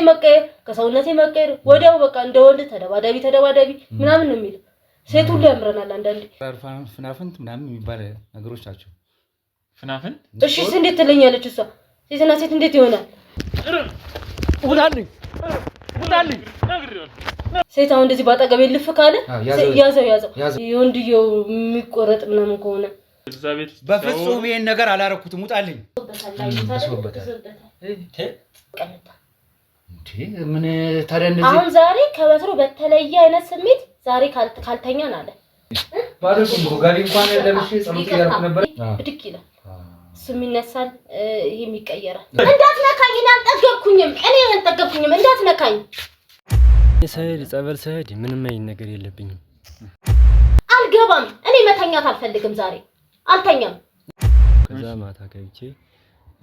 መቀየር ከሰውነቴ መቀየር ወዲያው በቃ እንደ ወንድ ተደባዳቢ ምናምን ነው የሚለው ሴት ሁሉ ያምረናል አንዳንዴ ፍናፍንት ምናምን የሚባል ነገሮች ናቸው ፍናፍንት እሺ እንዴት ትለኛለች እሷ ሴትና ሴት እንዴት ይሆናል ውጣልኝ ሴት አሁን እንደዚህ ባጠገቤ ልፍ ካለ ያዘው የወንድየው የሚቆረጥ ምናምን ከሆነ በፍጹም ይሄን ነገር አላረኩትም ውጣልኝ ምን ታዲያ እንደዚህ አሁን ዛሬ ከበትሮ በተለየ አይነት ስሜት ዛሬ ካልተኛን አለ ባደርኩም ጋቢ እንኳን ለምሽ ጸሎት ያርኩ ነበር ብድቅ ይላል እሱም ይነሳል ይሄም ይቀየራል እንዳትነካኝ እኔ አልጠገብኩኝም እንዳትነካኝ ሰይድ ጸበል ሰይድ ምንም አይነት ነገር የለብኝም አልገባም እኔ መተኛት አልፈልግም ዛሬ አልተኛም ከዛ ማታ ገብቼ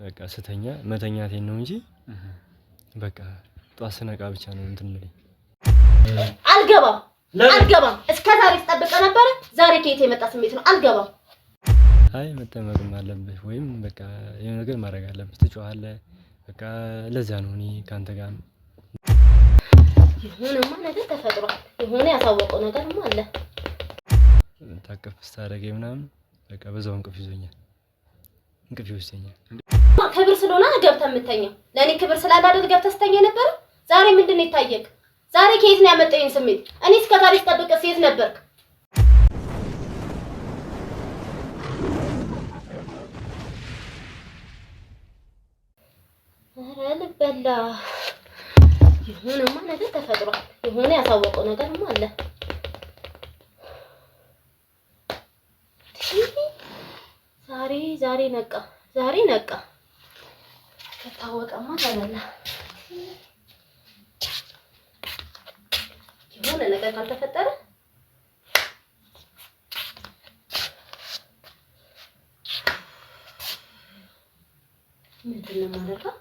በቃ ስተኛ መተኛቴን ነው እንጂ በቃ ጧት ስነቃ ብቻ ነው እንትን ምለኝ አልገባም እስከ ዛሬ ተጠብቀ ነበር ዛሬ ከየት የመጣ ስሜት ነው አልገባም አይ መጠመቅም አለብህ ወይም በቃ የሆነ ነገር ማድረግ አለብህ ትጮሃለህ በቃ ለዛ ነው እኔ ካንተ ጋር የሆነማ ነገር ተፈጥሯል የሆነ ያሳወቀው ነገርማ አለ ታቀፍ ስታደርገኝ ምናምን በቃ በዛው እንቅልፍ ይዞኛል እንቅልፍ ይወስደኛል ክብር ስለሆነ ገብተህ የምተኛው ለኔ ክብር ስላላደረግ ገብተህ ስተኛ ነበር ዛሬ ምንድነው ይታየቅ ዛሬ ከየት ነው ያመጣኝ ስሜት እኔ እስከ ዛሬ ተጠብቀ ሴት ነበርክ አረልበላ የሆነማ ነገር ተፈጥሯል የሆነ ያሳወቀው ነገርማ አለ ዛሬ ነቃ ከታወቀማ ተበላ የሆነ ነገር ካልተፈጠረ ምንድነው ማለት ነው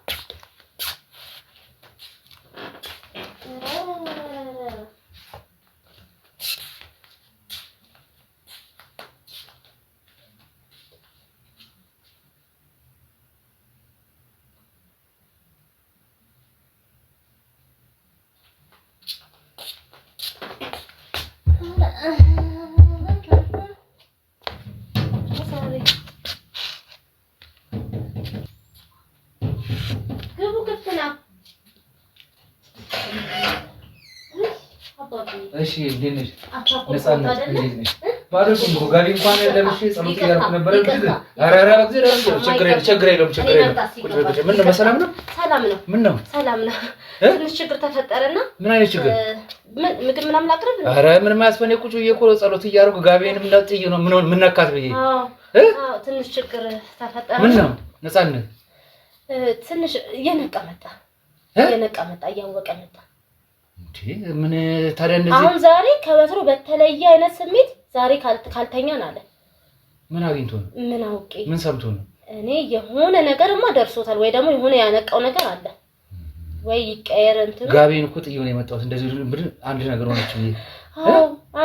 እሺ እንዴት ነፃነት እንዴት ነሽ ባደርኩም ጋቢ እንኳን ለምሽ ጸሎት ያርኩ ነበር አራራ ችግር የለም ምን ነው ሰላም ነው ምን ነው ትንሽ ችግር ተፈጠረና ምን አይነት ችግር ምግብ ምናምን አቅርብ አረ ምንም አያስፈኔ ቁጭ እየቆሎ ጸሎት ያርኩ ጋቢንም ለጥይ ነው ምን ነካት ብዬ ትንሽ ችግር ተፈጠረ ምን ነው ነፃነት ትንሽ የነቃ መጣ እያወቀ መጣ ምን ታዲያ እንደዚህ አሁን ዛሬ ከበትሮ በተለየ አይነት ስሜት ዛሬ ካልተኛን አለ ምን አግኝቶ ነው ምን አውቄ ምን ሰምቶ ነው እኔ የሆነ ነገርማ ደርሶታል ወይ ደግሞ የሆነ ያነቃው ነገር አለ ወይ ይቀየር እንትን ጋቢን እኮ ጥዬው ነው የመጣሁት እንደዚህ አንድ ነገር ሆነች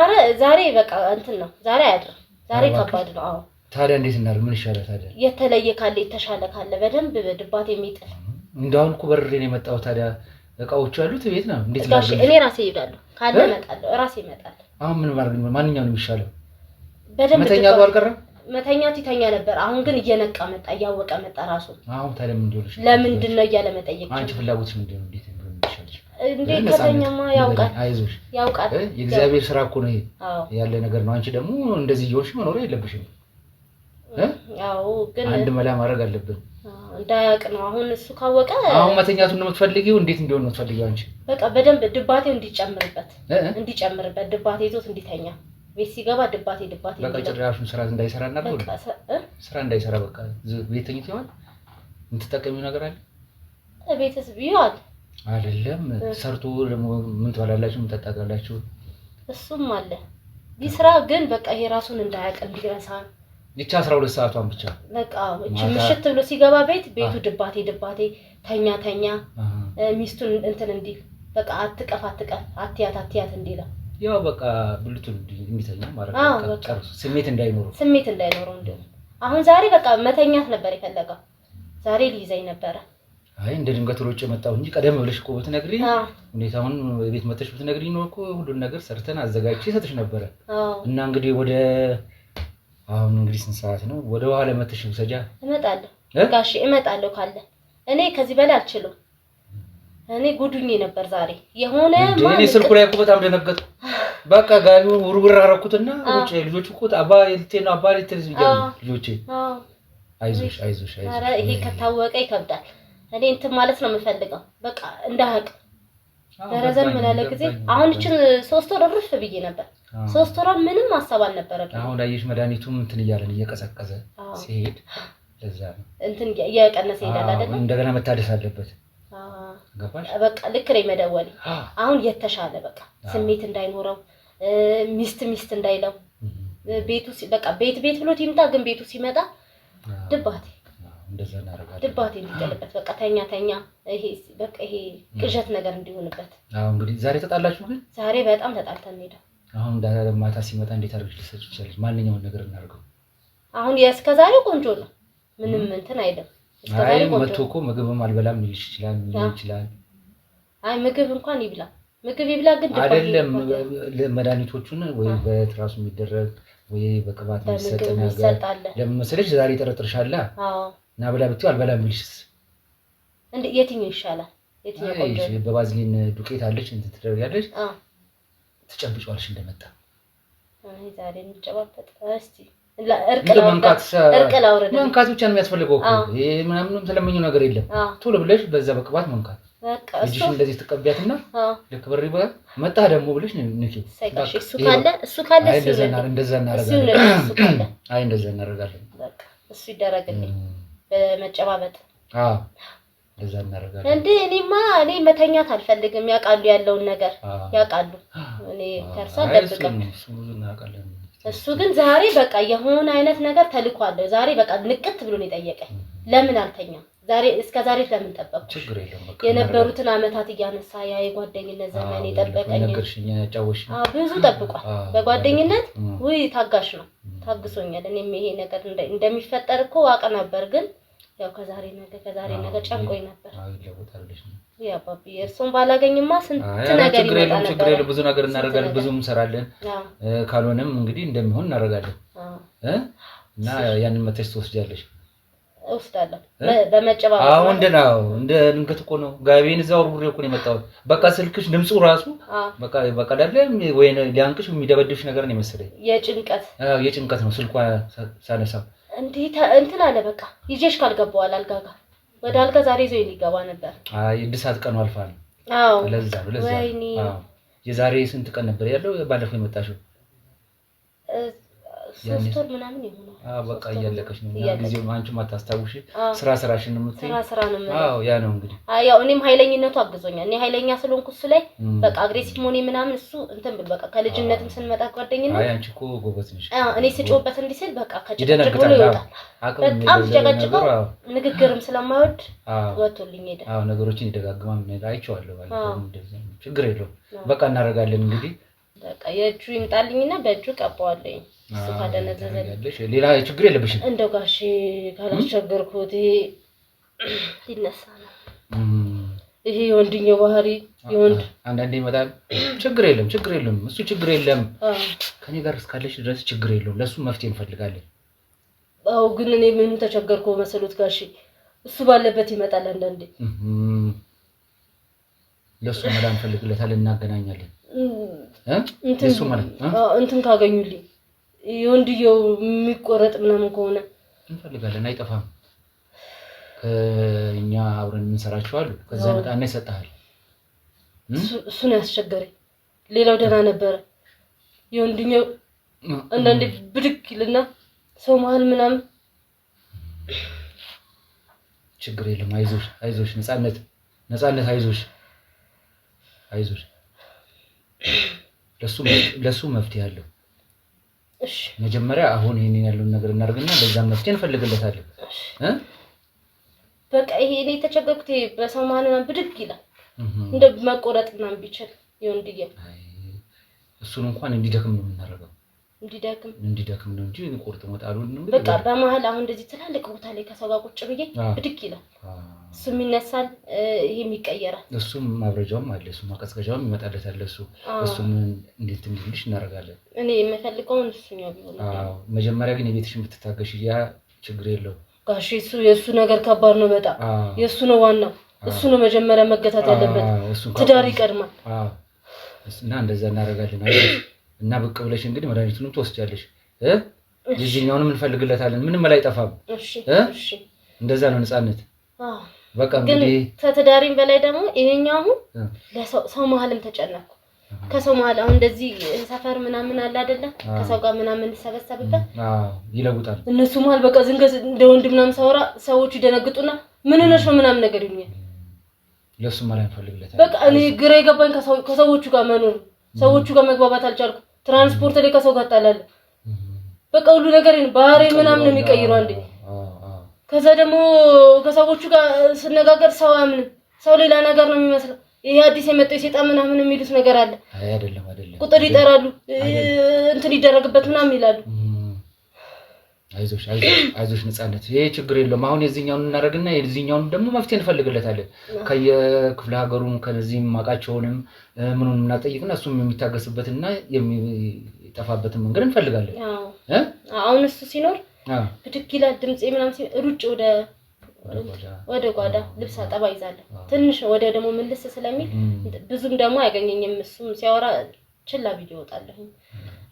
አረ ዛሬ በቃ እንትን ነው ዛሬ አያድርም ዛሬ ከባድ ነው አዎ ታዲያ እንዴት እናድርግ ምን ይሻላል ታዲያ የተለየ ካለ የተሻለ ካለ በደንብ ድባት የሚጥል እንዳውን እኮ በርሬ ነው የመጣሁት ታዲያ እቃዎቹ ያሉት ቤት ነው እንዴት ነው እኔ ራሴ ይሄዳለሁ ካለ እመጣለሁ ራሴ እመጣለሁ አሁን ምን ማድረግ ማንኛው ነው የሚሻለው በደንብ መተኛቱ አልቀረም መተኛት ይተኛ ነበር አሁን ግን እየነቃ መጣ እያወቀ መጣ ራሱ አሁን ታዲያ ምን እንደሆነሽ ለምንድን ነው እያለ መጠየቅ አንቺ ፍላጎትሽ ምንድን ነው እንዴት እንደሆነ ይሻልሽ እንዴ ከተኛማ ያውቃል የእግዚአብሔር ስራ እኮ ነው ያለ ነገር ነው አንቺ ደግሞ እንደዚህ ይወሽ መኖር የለብሽም ያው ግን አንድ መላ ማድረግ አለብን እንዳያቅ ነው አሁን እሱ ካወቀ አሁን መተኛቱን ነው የምትፈልጊው እንዴት እንደሆነ ነው የምትፈልጊው አንቺ በቃ በደንብ ድባቴው እንዲጨምርበት ድባቴ ይዞት እንዲተኛ ቤት ሲገባ ድባቴ በቃ ጭራሹን ስራ እንዳይሰራ እናደርግ ስራ እንዳይሰራ በቃ ቤት ተኝቶ ይሆን የምትጠቀሚው ነገር አለ ቤትስ ቢሆን አይደለም ሰርቶ ደግሞ ምን ትበላላችሁ ምን ትጠጣላችሁ እሱም አለ ቢስራ ግን በቃ ይሄ ራሱን እንዳያቅ እንዲረሳ ይቻ 12 ሰዓቷን ብቻ በቃ እቺ ምሽት ብሎ ሲገባ ቤቱ ድባቴ ተኛ ሚስቱን እንትን እንዲል በቃ አትቀፍ አትያት እንዲላ ያው በቃ ብልቱን እንዲተኛ ማለት ነው ቀርሱ ስሜት እንዳይኖረው እንደው አሁን ዛሬ በቃ መተኛት ነበር የፈለገው ዛሬ ሊይዘኝ ነበር አይ እንደ ድንገት ሮጬ መጣሁ እንጂ ቀደም ብለሽ እኮ ብትነግሪኝ ሁኔታውን ቤት መጥተሽ ብትነግሪኝ ነው እኮ ሁሉን ነገር ሰርተን አዘጋጅቼ ሰጥሽ ነበር እና እንግዲህ ወደ አሁን እንግዲህ ስንት ሰዓት ነው ወደ ኋላ መጥተሽ ውሰጃ እመጣለሁ ጋሽ እመጣለሁ ካለ እኔ ከዚህ በላይ አልችልም እኔ ጉዱኝ ነበር ዛሬ የሆነ እኔ ስልኩ ላይ እኮ በጣም ደነገጥኩ በቃ ጋቢውን ውርውር አደረኩትና ውጪ ልጆቹ እኮ አባ ልቴና አባ ልትልዝ ይገኛል ልጆቼ አይዞሽ ኧረ ይሄ ከታወቀ ይከብዳል እኔ እንትን ማለት ነው የምፈልገው በቃ እንዳህቅ ረዘም ያለ ጊዜ አሁን እቺን 3 ወር እርፍ ብዬ ነበር 3 ወር ምንም ማሰብ አልነበረብኝ አሁን ላይሽ መድኃኒቱም እንትን እያለን እየቀሰቀዘ ሲሄድ ለዛ ነው እንትን እየቀነሰ ይሄዳል አይደል እንደገና መታደስ አለበት ገባሽ በቃ ልክ ላይ መደወል አሁን የተሻለ በቃ ስሜት እንዳይኖረው ሚስት እንዳይለው ቤቱ በቃ ቤት ብሎት ይምጣ ግን ቤቱ ሲመጣ ድባቴ እንደዛ እናደርጋለን ድባቴ እንዲቀልበት በቃ ተኛ ይሄ በቃ ይሄ ቅዠት ነገር እንዲሆንበት አሁን እንግዲህ ዛሬ ተጣላችሁ ግን ዛሬ በጣም ተጣልተን ሄደ አሁን ማታ ሲመጣ እንዴት አድርገሽ ልትሰጪ ይችላል ማንኛውን ነገር እናርገው አሁን የእስከዛሬው ቆንጆ ነው ምንም እንትን አይደለም እስከዛሬው ቆንጆ መጥቶ እኮ ምግብም አልበላም ሊልሽ ይችላል አይ ምግብ እንኳን ይብላ ምግብ ይብላ ግን ድባቴ አይደለም መድኃኒቶቹን ወይ በትራሱ የሚደረግ ወይ በቅባት የሚሰጥ ነገር ለምን መሰለሽ ዛሬ ጠረጥርሻላ አዎ እና ብላ ብትይ አልበላም ይልሽስ እንዴ የትኛው ይሻላል የትኛው ቆንጆ በባዝሊን ዱቄት አለች እንትን ትደርጋለች ትጨብጫለሽ እንደመጣ አይ ዛሬ እንጨባበጥ እስቲ መንካት ብቻ ነው የሚያስፈልገው እኮ ይሄ ምናምንም ስለምኝው ነገር የለም ቶሎ ብለሽ በዛ በቅባት መንካት በቃ እሺ እንደዚህ ተቀቢያትና ልክ በሪ መጣ ደግሞ ብለሽ ንኪው እሱ ካለ እንደዛ እናደርጋለን አይ እንደዛ እናደርጋለን በቃ እሱ ይደረግልኝ በመጨባበጥ እንደዛ እናደርጋለን እንዴ እኔ መተኛት አልፈልግም ያቃሉ ያለውን ነገር ያቃሉ እኔ ከርሳ ደብቀም እሱ ግን ዛሬ በቃ የሆነ አይነት ነገር ተልኳለሁ ዛሬ በቃ ንቅት ብሎ ነው የጠየቀኝ ለምን አልተኛም ዛሬ እስከ ዛሬ ለምን ጠበቅኩ ችግር የለም በቃ የነበሩትን አመታት እያነሳ ያ የጓደኝነት ዘመን የጠበቀኝ ነገርሽኛ ያጫወሽ ብዙ ጠብቋል በጓደኝነት ወይ ታጋሽ ነው ታግሶኛል እኔም ይሄ ነገር እንደሚፈጠር እኮ አውቅ ነበር ግን ያው ከዛሬ ነገ ጨንቆኝ ነበር ያ ባቢ እርሱን ባላገኝማ ስንት ነገር ይመጣል ችግር የለም ብዙ ነገር እናደርጋለን ብዙም እንሰራለን ካልሆነም እንግዲህ እንደሚሆን እናደርጋለን እና ያንን መተሽ ትወስጃለሽ እወስዳለሁ በመጨባበጥ አሁን እንደ ድንገት እኮ ነው ጋቢን እዛው ሩሬ እኮ ነው የመጣው በቃ ስልክሽ ድምጹ ራሱ በቃ አይደለም ወይ ሊያንቅሽ የሚደበድብሽ ነገር ነው መሰለኝ የጭንቀት ነው ስልኳ ሳነሳ እንዴት እንትን አለ በቃ ይዤሽ ካልገባው አልጋጋ ወደ አልጋ ዛሬ ይዞ ሊገባ ነበር አይ እድሳት ቀኑ አልፋል ለዛ ወይኔ የዛሬ ስንት ቀን ነበር ያለው ባለፈው የመጣሽው 3 ወር ምናምን ይሆናል በቃ እያለቀሽ ነው ጊዜው አንቺም አታስታውሺ ስራሽን ነው የምትይ ስራ ነው ያ ነው እንግዲህ ያው እኔም ኃይለኝነቱ አግዞኛል እኔ ኃይለኛ ስለሆንኩ እሱ ላይ በቃ አግሬሲቭ ሆኔ ምናምን እሱ እንትን ብል በቃ ከልጅነትም ስንመጣ ጓደኝነት አንቺ እኮ ጎበዝ ነሽ እኔ ስጮበት እንዲስል በቃ ከጭቅጭቅ ብሎ ይወጣል በጣም ጨቀጭቀው ንግግርም ስለማይወድ ወጥቶልኝ ሄደ ነገሮችን ይደጋግማል አይቼዋለሁ እንደዚህ ችግር የለውም በቃ እናደርጋለን እንግዲህ በቃ የእጁ ይምጣልኝና በእጁ ቀባዋለኝ እሱ ካደነዘዘኝ ሌላ ችግር የለብሽም እንደው ጋሽ ካላስቸገርኩት ሊነሳ ነው ይሄ ወንድኛው ባህሪ ይወንድ አንዳንዴ ይመጣል ችግር የለም እሱ ችግር የለም ከኔ ጋር እስካለሽ ድረስ ችግር የለውም ለሱ መፍትሄ እንፈልጋለን አው ግን እኔ ምኑ ተቸገርኩ መሰሉት ጋሽ እሱ ባለበት ይመጣል አንዳንዴ ለሱ መዳን እንፈልግለታለን እናገናኛለን እሱ ማለት እንትን ካገኙልኝ የወንድየው የሚቆረጥ ምናምን ከሆነ እንፈልጋለን አይጠፋም እኛ አብረን እንሰራቸው አሉ ከዛ መጣና ይሰጣል እሱን ያስቸገረኝ ሌላው ደህና ነበር የወንድየው አንዳንዴ ብድግ ይልና ሰው መሀል ምናምን ችግር የለም አይዞሽ ነፃነት አይዞሽ ለሱ መፍትሄ አለው እሺ መጀመሪያ አሁን ይሄንን ያለውን ነገር እናርግና በዛም መፍትሄ እንፈልግለታለን በቃ ይሄ እኔ ተቸገርኩት በሰው ማንና ብድግ ይላል እንደ መቆረጥ ምናምን ቢችል ይወንድየ እሱን እንኳን እንዲደክም ነው የምናደርገው እንዲደክም ነው እንጂ ቁርጥ መጣሉን ነው በቃ በመሃል አሁን እንደዚህ ትላልቅ ቦታ ላይ ከሰው ጋር ቁጭ ብዬ ብድግ ይላል እሱም ይነሳል ይሄም ይቀየራል እሱም ማብረጃውም አለ እሱም ማቀዝቀዣውም ይመጣለታል እሱም እንዴት እንዲልሽ እናረጋለን እኔ የምፈልገው እሱኛው ቢሆን መጀመሪያ ግን የቤትሽን ብትታገሽ ያ ችግር የለው ጋሽ የሱ ነገር ከባድ ነው በጣም የሱ ነው ዋናው እሱ ነው መጀመሪያ መገታት ያለበት ትዳር ይቀድማል እና እንደዛ እናረጋለን እና በቃ ብለሽ እንግዲህ መድኃኒቱንም ትወስጃለሽ ልጅኛውንም እንፈልግለታለን ምንም አይጠፋም እሺ እንደዛ ነው ነፃነት በቃ እንግዲህ ተተዳሪም በላይ ደግሞ ይሄኛው ለሰው መሀልም ተጨነኩ ከሰው መሀል አሁን እንደዚህ ሰፈር ምናምን አለ አይደለ ከሰው ጋር ምናምን ተሰበሰብበት ይለውጣል እነሱ መሀል በቃ ዝንገዝ እንደ ወንድም ምናምን ሰውራ ሰዎች ይደነግጡና ምን ነሽ ነው ምናምን ነገር ይሉኛል ለሱ ማለት እንፈልግለታለን በቃ እኔ ግራ ይገባኝ ከሰዎቹ ጋር መኖር ሰዎቹ ጋር መግባባት አልቻልኩ ትራንስፖርት ላይ ከሰው ጋር ጣላለ በቃ ሁሉ ነገር ባህሪ ምናምን ነው የሚቀይረው አንዴ ከዛ ደግሞ ከሰዎቹ ጋር ስነጋገር ሰው አምንም ሰው ሌላ ነገር ነው የሚመስለው ይሄ አዲስ የመጣው ሰይጣን ምናምን የሚሉት ነገር አለ አይደለም ቁጥር ይጠራሉ እንትን ይደረግበት ምናምን ይላሉ አይዞሽ ነፃነት ይሄ ችግር የለም አሁን የዚህኛውን እናረግና የዚህኛውን ደግሞ መፍትሄ እንፈልግለታለን ከየክፍለ ሀገሩም ከነዚህም ማቃቸውንም ምኑን እናጠይቅና እሱም የሚታገስበትና የሚጠፋበትን መንገድ እንፈልጋለን አሁን እሱ ሲኖር ብድግ ይላል ድምጼ ምናምን ሩጭ ወደ ጓዳ ልብስ አጠባ ይዛለሁ ትንሽ ወደ ደግሞ መልስ ስለሚል ብዙም ደግሞ አያገኘኝም እሱም ሲያወራ ችላ ቪዲዮ ወጣለሁ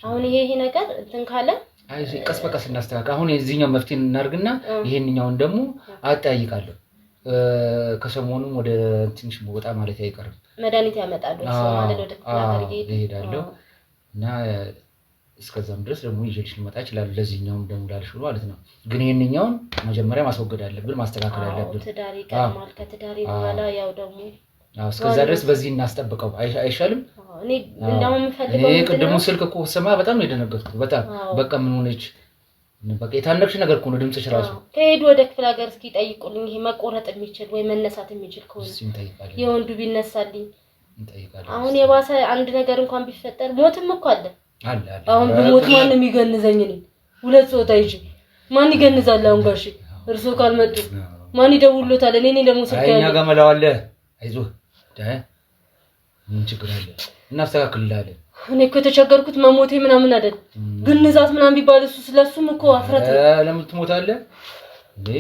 አሁን ይሄ ነገር እንትን ካለ ቀስ በቀስ እናስተካክል አሁን የዚህኛው መፍትሄ እናርግና ይሄንኛውን ደግሞ አጣይቃለሁ ከሰሞኑም ወደ ትንሽ ወጣ ማለት አይቀርም መድኃኒት ያመጣሉ ማለት ወደ ክላከር ይሄዳለሁ እና እስከዛም ድረስ ደግሞ ይዤልሽ ልመጣ ይችላል ለዚህኛውም ደግሞ ላልሽ ማለት ነው ግን ይሄንኛውን መጀመሪያ ማስወገድ አለብን ማስተካከል አለብን ትዳሪ ቀማል ከትዳሪ በኋላ ያው ደግሞ እስከዛ ድረስ በዚህ እናስጠብቀው አይሻልም እኔ እንደውም ፈልገው እኔ ቅድሙ ስልክ እኮ ሰማ በጣም ነው የደነገጥኩት በጣም በቃ ምን ሆነች በቃ የታነቅሽ ነገር እኮ ነው ድምጽሽ ራሱ ከሄድ ወደ ክፍለ ሀገር እስኪ ጠይቁልኝ ይሄ መቆረጥ የሚችል ወይ መነሳት የሚችል ከሆነ የወንዱ ቢነሳልኝ እንጠይቃለን አሁን የባሰ አንድ ነገር እንኳን ቢፈጠር ሞትም እኮ አለ አሁን በሞት ማን የሚገንዘኝ እኔ ሁለት ጾታ ይጂ ማን ይገንዛል አሁን ጋሽ እርሱ ካልመጡ ማን ይደውልሎታል እኔ ደግሞ ስልክ አይኛ ጋር መላዋለ አይዞህ ምን ችግር አለ እናስተካክልላለን እኔ እኮ ተቸገርኩት መሞቴ ምናምን አይደል ግን ንዛት ምናምን ቢባል እሱ ስለሱም እኮ አፍረት ለምን ትሞታለህ እንዴ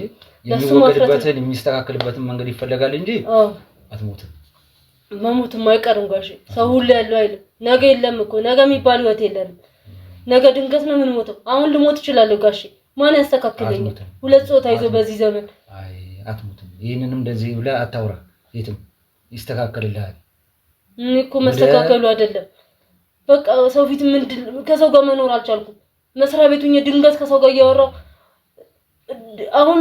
የሚወገድበትን የሚስተካከልበትን መንገድ ይፈልጋል እንጂ አትሞትም መሞትም አይቀርም ጋሽ ሰው ሁሉ ያለው አይደል ነገ የለም እኮ ነገ የሚባል ወት የለም ነገ ድንገት ነው ምን ሞተው አሁን ልሞት ይችላል ጋሽ ማን ያስተካክለኛል ሁለት ጾታ ይዞ በዚህ ዘመን አይ አትሞትም ይሄንንም እንደዚህ ብለ አታውራ የትም ይስተካከልልሃል እኮ መስተካከሉ አይደለም በቃ ሰው ፊት ምንድን ከሰው ጋር መኖር አልቻልኩም መስሪያ ቤቱኝ ድንገት ከሰው ጋር ያወራው አሁን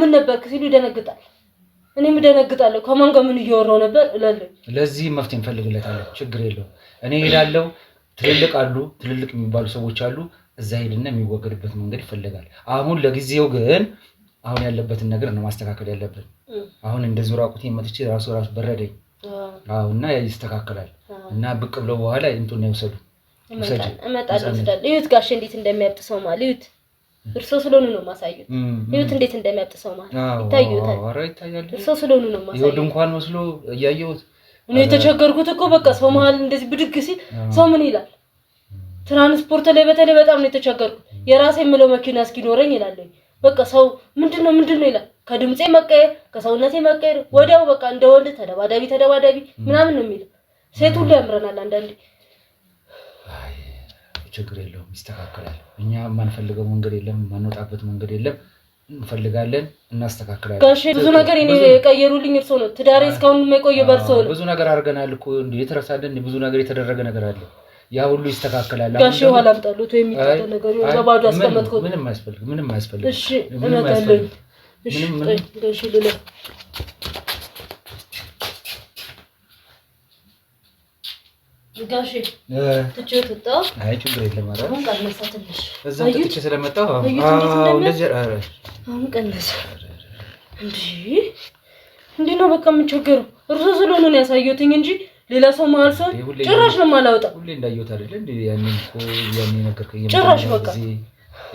ምን ነበርክ ሲሉ ይደነግጣል እኔም ደነግጣለሁ ከማን ጋር ምን እያወራው ነበር እላለሁ ለዚህ መፍትሄ እንፈልግለታለን ችግር የለው እኔ ሄዳለሁ ትልልቅ የሚባሉ ሰዎች አሉ እዛ ሄድና የሚወገድበት መንገድ ይፈልጋል አሁን ለጊዜው ግን አሁን ያለበትን ነገር ነው ማስተካከል ያለብን አሁን እንደዚህ ራቁት መጥቼ ራሱ በረደኝ እና ይስተካከላል እና ብቅ ብለው በኋላ እንትን ነው ይወሰዱ እመጣለሁ ይሁት ጋሽ እንዴት እንደሚያብጥ ሰው ማለት እርሶ ስለሆኑ ነው ማሳየት ይሁት እንዴት እንደሚያብጥ ሰው ማለት ይታያል እርሶ ስለሆኑ ነው ማሳየት ይሁት እንኳን መስሎ ያያየሁት እኔ ተቸገርኩት እኮ በቃ ሰው መሃል እንደዚህ ብድግ ሲል ሰው ምን ይላል ትራንስፖርት ላይ በተለይ በጣም ነው የተቸገርኩት የራሴ የምለው መኪና እስኪኖረኝ ይላል በቃ ሰው ምንድነው ይላል ከድምጼ መቀየር ከሰውነቴ መቀየር ወዲያው በቃ እንደወንድ ተደባዳቢ ምናምን ነው የሚለው ሴት ሁሉ ያምረናል አንዳንዴ አይ ችግር የለውም ይስተካከላል እኛ ማንፈልገው መንገድ የለም ማንወጣበት መንገድ የለም እንፈልጋለን እናስተካክላለን ጋሽ ብዙ ነገር እኔ የቀየሩልኝ እርሶ ነው ትዳሬ እስካሁን የማይቆየው በርሶ ነው ብዙ ነገር አድርገናል እኮ እንዴ የተረሳደን ብዙ ነገር የተደረገ ነገር አለ ያ ሁሉ ይስተካከላል ጋሽ ኋላ አምጣሉት ወይ የሚጣጣ ነገር በባዶ አስቀመጥኩት ምንም አያስፈልግም እሺ እመጣለሁ እሺ ጋሽ ልለ ጋሽ ትችት አይ ችግር የለም ማለት ነው ቀነሰትልሽ እዛ ትችት ስለመጣው እንደዚህ አሁን ቀነሰ እንዴ ነው በቃ የምቸገረው እርሱ ስለሆነ ነው ያሳየሁትኝ እንጂ ሌላ ሰው መሀል ሰው ጭራሽ ነው የማላወጣው ሁሌ እንዳየሁት አይደል እንዴ ያንን እኮ ያንን ነገርከኝ ጭራሽ በቃ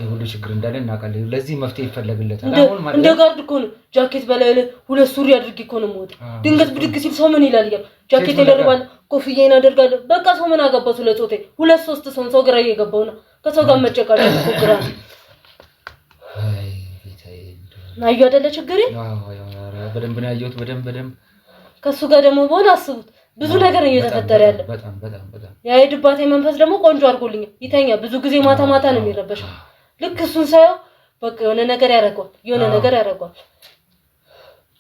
ሁሉ ችግር እንዳለ እናውቃለን ለዚህ መፍትሄ ይፈልግለታል አሁን ማለት እንደ ጋርድ እኮ ነው ጃኬት በላይ ሁለት ሱሪ አድርጌ እኮ ነው የምወጣው ድንገት ብድግ ሲል ሰው ምን ይላል ይላል ጃኬት ይደርባል ኮፍዬን አደርጋለሁ በቃ ሰው ምን አገባው ስለጾቴ ሁለት ሶስት ሰው ግራ እየገባው ነው ከሰው ጋር መጨቃጨቅ እኮ ግራ ናዩ አይደለ ችግሬ በደንብ ነው ያየሁት በደንብ ከሱ ጋር ደግሞ በሆነ አስቡት ብዙ ነገር እየተፈጠረ ያለ በጣም ያ የድባቴ መንፈስ ደግሞ ቆንጆ አድርጎልኛል ይተኛ ብዙ ጊዜ ማታ ነው የሚረበሸው ልክ እሱን ሳይው በቃ የሆነ ነገር ያደርገዋል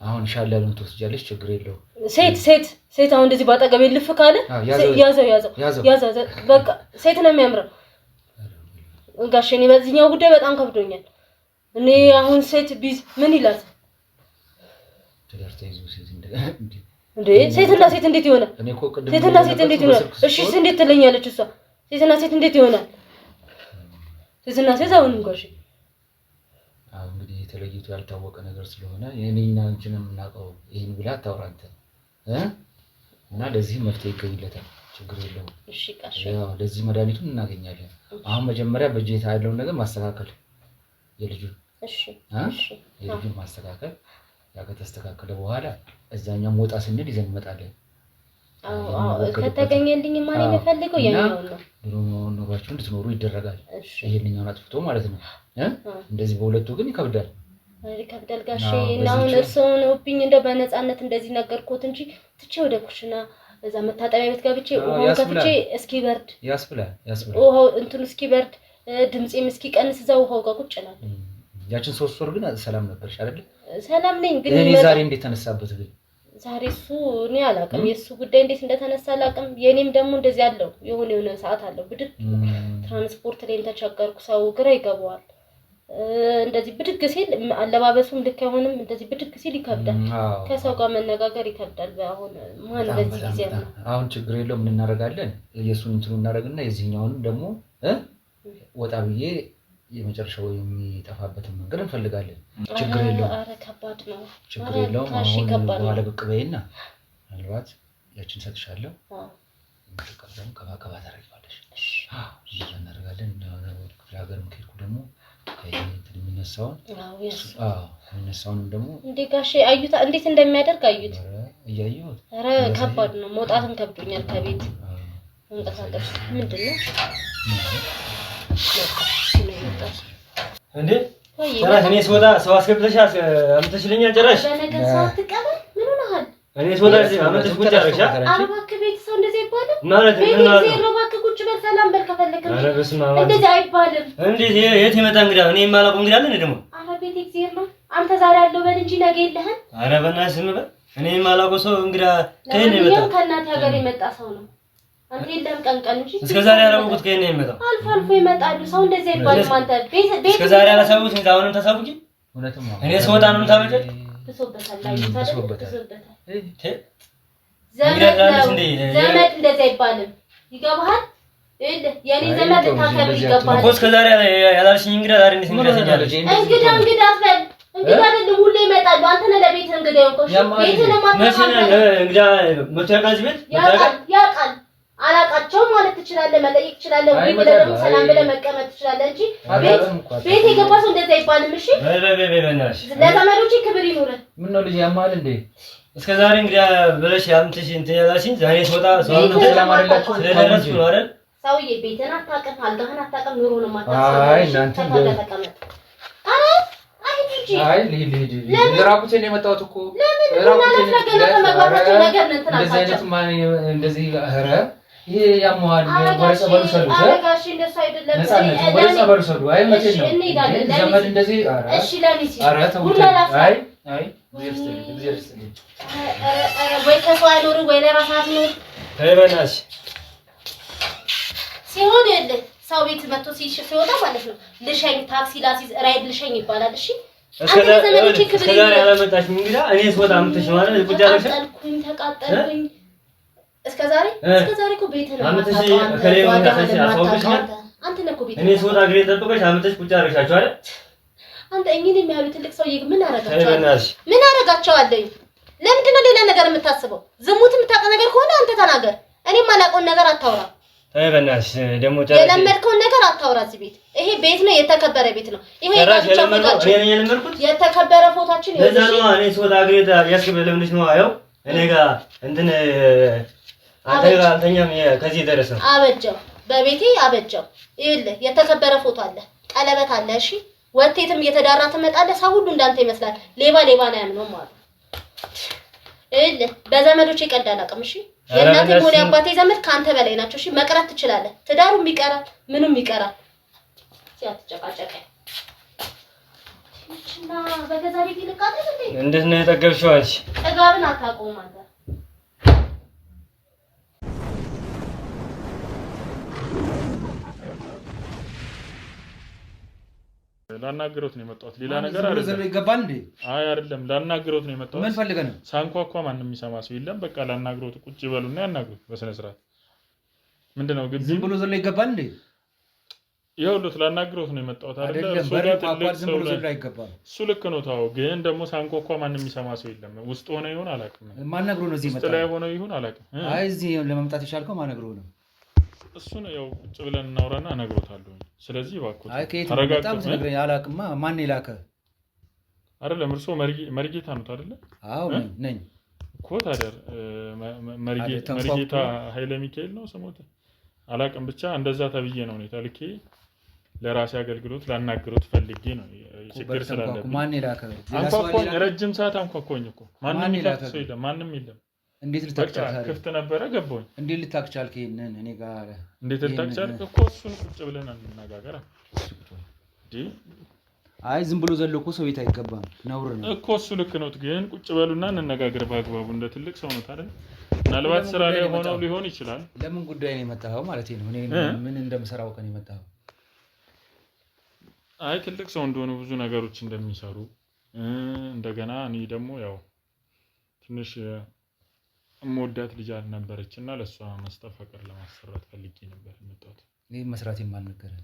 አሁን ሻል ያሉን ትወስጃለሽ ችግር የለው ሴት አሁን እንደዚህ ባጠገቤ ልፍ ካለ ያዘው በቃ ሴት ነው የሚያምረው ጋሽ እኔ በዚህኛው ጉዳይ በጣም ከብዶኛል እኔ አሁን ሴት ቢዝ ምን ይላል ተደርተይዙ ሴት እንዴ ሴትና ሴት እንዴት ይሆናል ሴትና ሴት እንዴት ይሆናል እሺ እንዴት ትለኛለች እሷ ሴትና ሴት እንዴት ይሆናል ሴትና ሴት አሁን ጋሽ አሁን እንግዲህ የተለየቱ ያልታወቀ ነገር ስለሆነ የኔና አንቺንም እናቀው ይሄን ብላ ታውራንተ እና ለዚህ መፍትሄ ይገኝለታል ችግር የለውም እሺ ቃሽ ያው ለዚህ መድኃኒቱን እናገኛለን አሁን መጀመሪያ በጄታ ያለውን ነገር ማስተካከል የልጁ እሺ የልጁን ማስተካከል ከተስተካከለ በኋላ እዛኛው ሞጣ ስንል ይዘን እንመጣለን አዎ ከተገኘልኝ ማን ይፈልገው ያኛው ነው ኑሯችሁ እንድትኖሩ ይደረጋል ይሄንኛው አጥፍቶ ማለት ነው እንደዚህ በሁለቱ ግን ይከብዳል ጋሼ እና አሁን እርሶን ኦፒኝ እንደ በነፃነት እንደዚህ ነገርኩት እንጂ ትቼ ወደ ኩሽና እዛ መታጠቢያ ቤት ገብቼ ውሃው ከፍቼ እስኪበርድ ያስብላል ውሃው እንትን እስኪበርድ ድምጼም እስኪቀንስ እዛው ውሃው ጋር ቁጭ እላለሁ ያችን 3 ወር ግን ሰላም ነበርሽ አይደል ሰላም ነኝ ግን እኔ ዛሬ እንዴት ተነሳበት ግን ዛሬ እሱ እኔ አላውቅም የሱ ጉዳይ እንዴት እንደተነሳ አላውቅም የኔም ደግሞ እንደዚህ አለው የሆነ ሰዓት አለው ብድግ ትራንስፖርት ላይ ተቸገርኩ ሰው ግራ ይገባዋል እንደዚህ ብድግ ሲል አለባበሱም ልክ አይሆንም እንደዚህ ብድግ ሲል ይከብዳል ከሰው ጋር መነጋገር ይከብዳል አሁን ማን በዚህ ጊዜ ነው አሁን ችግር የለውም ምን እናደርጋለን የሱን እንትኑ እናደርግና የዚህኛውንም ደግሞ ወጣ ብዬ የመጨረሻው የሚጠፋበትን መንገድ እንፈልጋለን ችግር የለውም አረ ከባድ ነው ችግር የለውም አሁን በኋላ ብቅ በይና አልባት ያችን ሰጥሻለሁ ተቀበሉ ከባከባ ታረጋለሽ እሺ እናደርጋለን ክፍለ ሀገር ምክርኩ ደግሞ የሚነሳውን የሚነሳውን ደግሞ እንዴ ጋሼ አዩታ እንዴት እንደሚያደርግ አዩት እያየሁት አረ ከባድ ነው መውጣትን ከብዶኛል ከቤት እንቀሳቀስ ምንድነው እንዴ ጭራሽ እኔ ስወጣ ሰው አስገብተሽ አምጥተሽልኛል ጭራሽ በነገር ሰው አትቀበል ምን ሆነሃል እኔ ስወጣ አምጥተሽ ቁጭ አደረግሽ አረባክ ቤት ሰው እንደዚህ ይባላል ማለት ምን ማለት ነው አረባክ ቁጭ በል ሰላም በል ከፈለክ አረ በስመ አብ እንደዚህ አይባልም እንዴ የት ይመጣ እንግዳ እኔ የማላውቀው እንግዳ አለ እንዴ ደግሞ አረ ቤት እግዚአብሔር ነው አንተ ዛሬ ያለው በል እንጂ ነገ የለህም አረ በእናትሽ ዝም በል እኔ የማላውቀው ሰው እንግዳ ከእኔ ይመጣ ነው ከእናት ሀገር የመጣ ሰው ነው አንተ የለም ቀንቀን እንጂ እስከ ዛሬ ያላወቁት ከእኔ ይመጣ አልፎ ይመጣሉ ሰው እንደዚህ አይባልም አንተ ቤት እስከ ዛሬ ያላሳውቁት እንግዳ አሁንም ታሳውቂ እውነትም እኔ ስወጣ ነው ታመጨት ተሶበታል ላይ ተሶበታል ዘመድ እንደዚህ አይባልም ይገባሃል የኔ ዘመድ ታከብር ይገባሃል እኮ እስከ ዛሬ ያላልሽኝ እንግዳ ዛሬ እንዴት እንግዳ ትኛለሽ እንግዳ አትበል እንግዳ አይደለም ሁሌ ይመጣሉ አንተ ነህ ለቤት እንግዳ የሆንኩሽ ቤትህን ማታውቃለህ እንግዳ መቶ ያውቃል ቤት ያውቃል አላቃቸውም ማለት ትችላለህ መጠየቅ ትችላለህ ወይ ብለህ ደግሞ ሰላም ብለህ መቀመጥ ትችላለህ እንጂ ቤት የገባ ሰው እንደዛ አይባልም እሺ በናትሽ ለዘመዶቼ ክብር ይኑርህ ምን ነው ልጅ ያማል እንዴ እስከ ዛሬ እንግዳ ብለሽ ያምጥሽ እንትን ያላልሽኝ ዛሬ ስወጣ ሰው ሰላም አይደላችሁ ስለደረስኩ ነው አይደል ሰውዬ ቤትህን አታውቅም አልጋህን አታውቅም ኑሮህን አታውቅም አይ እናንተ ተቀመጥ አይ ልሂድ ለራቁቴን የመጣሁት እኮ ለራቁቴን ነገር እንደዚህ አይነት ማን እንደዚህ ኧረ ይሄ ያሟል ወደ ጸበሉ ሰዱት አረጋሽ እንደሱ አይደለም ነፃነት ወደ ጸበሉ ሰዱ አይ መቼ ነው ዘመድ እንደዚህ እሺ ለሚሲ ኧረ ተውት አይ እግዚአብሔር ይስጥልኝ ወይ ከሰው አይኖር ወይ ለራሳት ነው አይ በእናትሽ ሲሆን የለ ሰው ቤት መጥቶ ሲወጣ ማለት ነው ልሸኝ ታክሲ ላሲዝ ራይድ ልሸኝ ይባላል እሺ እስከ ዛሬ ያላመጣሽም እንግዳ እኔ ስወጣ አምጥተሽ ማለት ቁጭ አደረግሽ ተቃጠልኩኝ እስከ ዛሬ እኮ ቤት ነው አምጥተሽ ከሌላ ወጣሽ አሳውቅሽ አንተ ነህ እኮ ቤት እኔ ስወጣ ግሬ ጠብቀሽ አምጥተሽ ቁጭ አደረግሻቸው አይደል አንተ እኚህን የሚያሉ ትልቅ ሰውዬ ምን አረጋቸዋለሁ ለምንድን ነው ሌላ ነገር የምታስበው ዝሙት የምታውቀው ነገር ከሆነ አንተ ተናገር ተናገር። እኔ ማላውቀውን ነገር አታውራ። አይ በእናትሽ ደግሞ የለመድከውን ነገር አታውራ። እዚህ ቤት ይሄ ቤት ነው፣ የተከበረ ቤት ነው። ይሄ የተከበረ ፎቶአችን ለዛ ነው እኔ ሶዳ ግሬታ ያስከበለምልሽ ነው። አየው እኔ ጋር እንትን አንተ ጋር አንተኛም ከዚህ ደረሰ አበጀው፣ በቤቴ አበጀው። ይኸውልህ የተከበረ ፎቶ አለ፣ ቀለበት አለ። እሺ ወቴትም እየተዳራ ትመጣለህ። ሰው ሁሉ እንዳንተ ይመስላል። ሌባ ሌባ ነው ያምነው ማለት ይኸውልህ በዘመዶች ይቀዳል አቅም። እሺ የእናቴ ሆነ አባቴ ዘመድ ካንተ በላይ ናቸው። እሺ መቅረት ትችላለህ። ትዳሩም ይቀራል፣ ምንም ይቀራል። ሲያትጨቃጨቀኝ እቺና በገዛ ቤት ይልቃል እንዴ? እንዴት ነው የጠገብሽው አንቺ? ጥጋብን አታውቀውም አንተ። ላናግሮት ነው የመጣሁት። ሌላ ነገር አይደለም። ዘለ ይገባል እንዴ? አይ አይደለም፣ ላናግሮት ነው የመጣሁት። ምን ፈልገህ ነው? ሳንኳኳ ማንንም የሚሰማ ሰው የለም። በቃ ላናግሮት ቁጭ ይበሉና ያናግሩት በስነ ስርዓት። ምንድነው ግን ዝም ብሎ ዘለ ይገባል እንዴ? ይኸውልህ ላናግሮት ነው የመጣሁት አይደለ? እሱ ጋር ተልክ ዝም ብሎ ዘለ አይገባም። እሱ ልክ ነው። ታው ግን ደግሞ ሳንኳኳ ማንንም የሚሰማ ሰው የለም። ውስጥ ሆነ ይሁን አላውቅም። ማነግሮ ነው እዚህ መጣ? ውስጥ ላይ ሆነ ይሁን አላውቅም። አይ እዚህ ለመምጣት ይሻልከው ማነግሮ ነው? እሱ ነው ያው ቁጭ ብለን እናውራና እነግሮታለሁ። ስለዚህ እባክዎት አይ ከየት በጣም ትነግረኝ አላውቅማ። ማን ይላከ? አይደለም እርሶ መርጌታ ነው አይደለ? አዎ ነኝ እኮ ታዲያ መርጌታ ኃይለ ሚካኤል ነው ስሞት አላውቅም። ብቻ እንደዛ ተብዬ ነው ተልኬ ለራሴ አገልግሎት ላናግሮት ፈልጌ ነው። ችግር ስላለብኝ ማን ይላከ? አንኳኳኝ፣ ረጅም ሰዓት አንኳኳኝ እኮ ማንም ይላከ ሰው የለም፣ ማንም የለም። እንዴት ልታክቻል? ክፍት ነበረ ገባሁኝ። እንዴት ልታክቻል? ከእነን እኔ ጋር እንዴት ልታክቻል እኮ እሱን ቁጭ ብለን እንነጋገር እንዴ። አይ ዝም ብሎ ዘሎ እኮ ሰው ቤት አይገባም፣ ነውር ነው እኮ እሱ ልክ ነው። ግን ቁጭ በሉና እንነጋገር በአግባቡ። እንደ ትልቅ ሰው ነው አይደል? ምናልባት ስራ ላይ ሆነው ሊሆን ይችላል። ለምን ጉዳይ ነው የመጣኸው ማለት ነው? እኔ ምን እንደምሰራው ቀን የመጣኸው? አይ ትልቅ ሰው እንደሆነ ብዙ ነገሮች እንደሚሰሩ እንደገና እኔ ደግሞ ያው ትንሽ እምወዳት ልጅ አልነበረች እና ለሷ መስተፋቅር ለማሰራት ፈልጌ ነበር የመጣሁት። ይሄ መስራቴን ማን ነገረህ?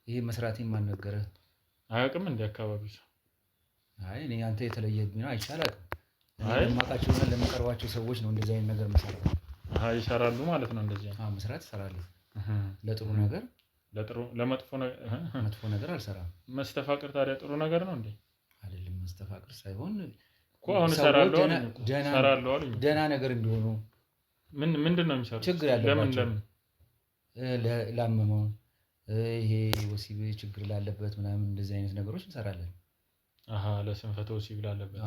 ይሄ መስራቴን ማን ነገረህ? አያውቅም እንደ አካባቢው ሰው። አይ እኔ አንተ የተለየብኝ ነው አይቻልም። አይ ለማቃቸውና ለመቀርባቸው ሰዎች ነው እንደዚህ አይነት ነገር መስራት። አይ ይሰራሉ ማለት ነው እንደዚህ። መስራት ይሰራሉ። ለጥሩ ነገር ለመጥፎ ነገር አልሰራም። መስተፋቅር ታዲያ ጥሩ ነገር ነው እንዴ? አይደለም መስተፋቅር ሳይሆን እኮ አሁን ሰራለው አሉኝ። ደህና ነገር እንዲሆኑ ምንድን ነው የሚሰሩት? ችግር ያለባቸው ላመመው ይሄ ወሲብ ችግር ላለበት ምናምን እንደዚህ አይነት ነገሮች እንሰራለን። ለስንፈተ ወሲብ ላለበት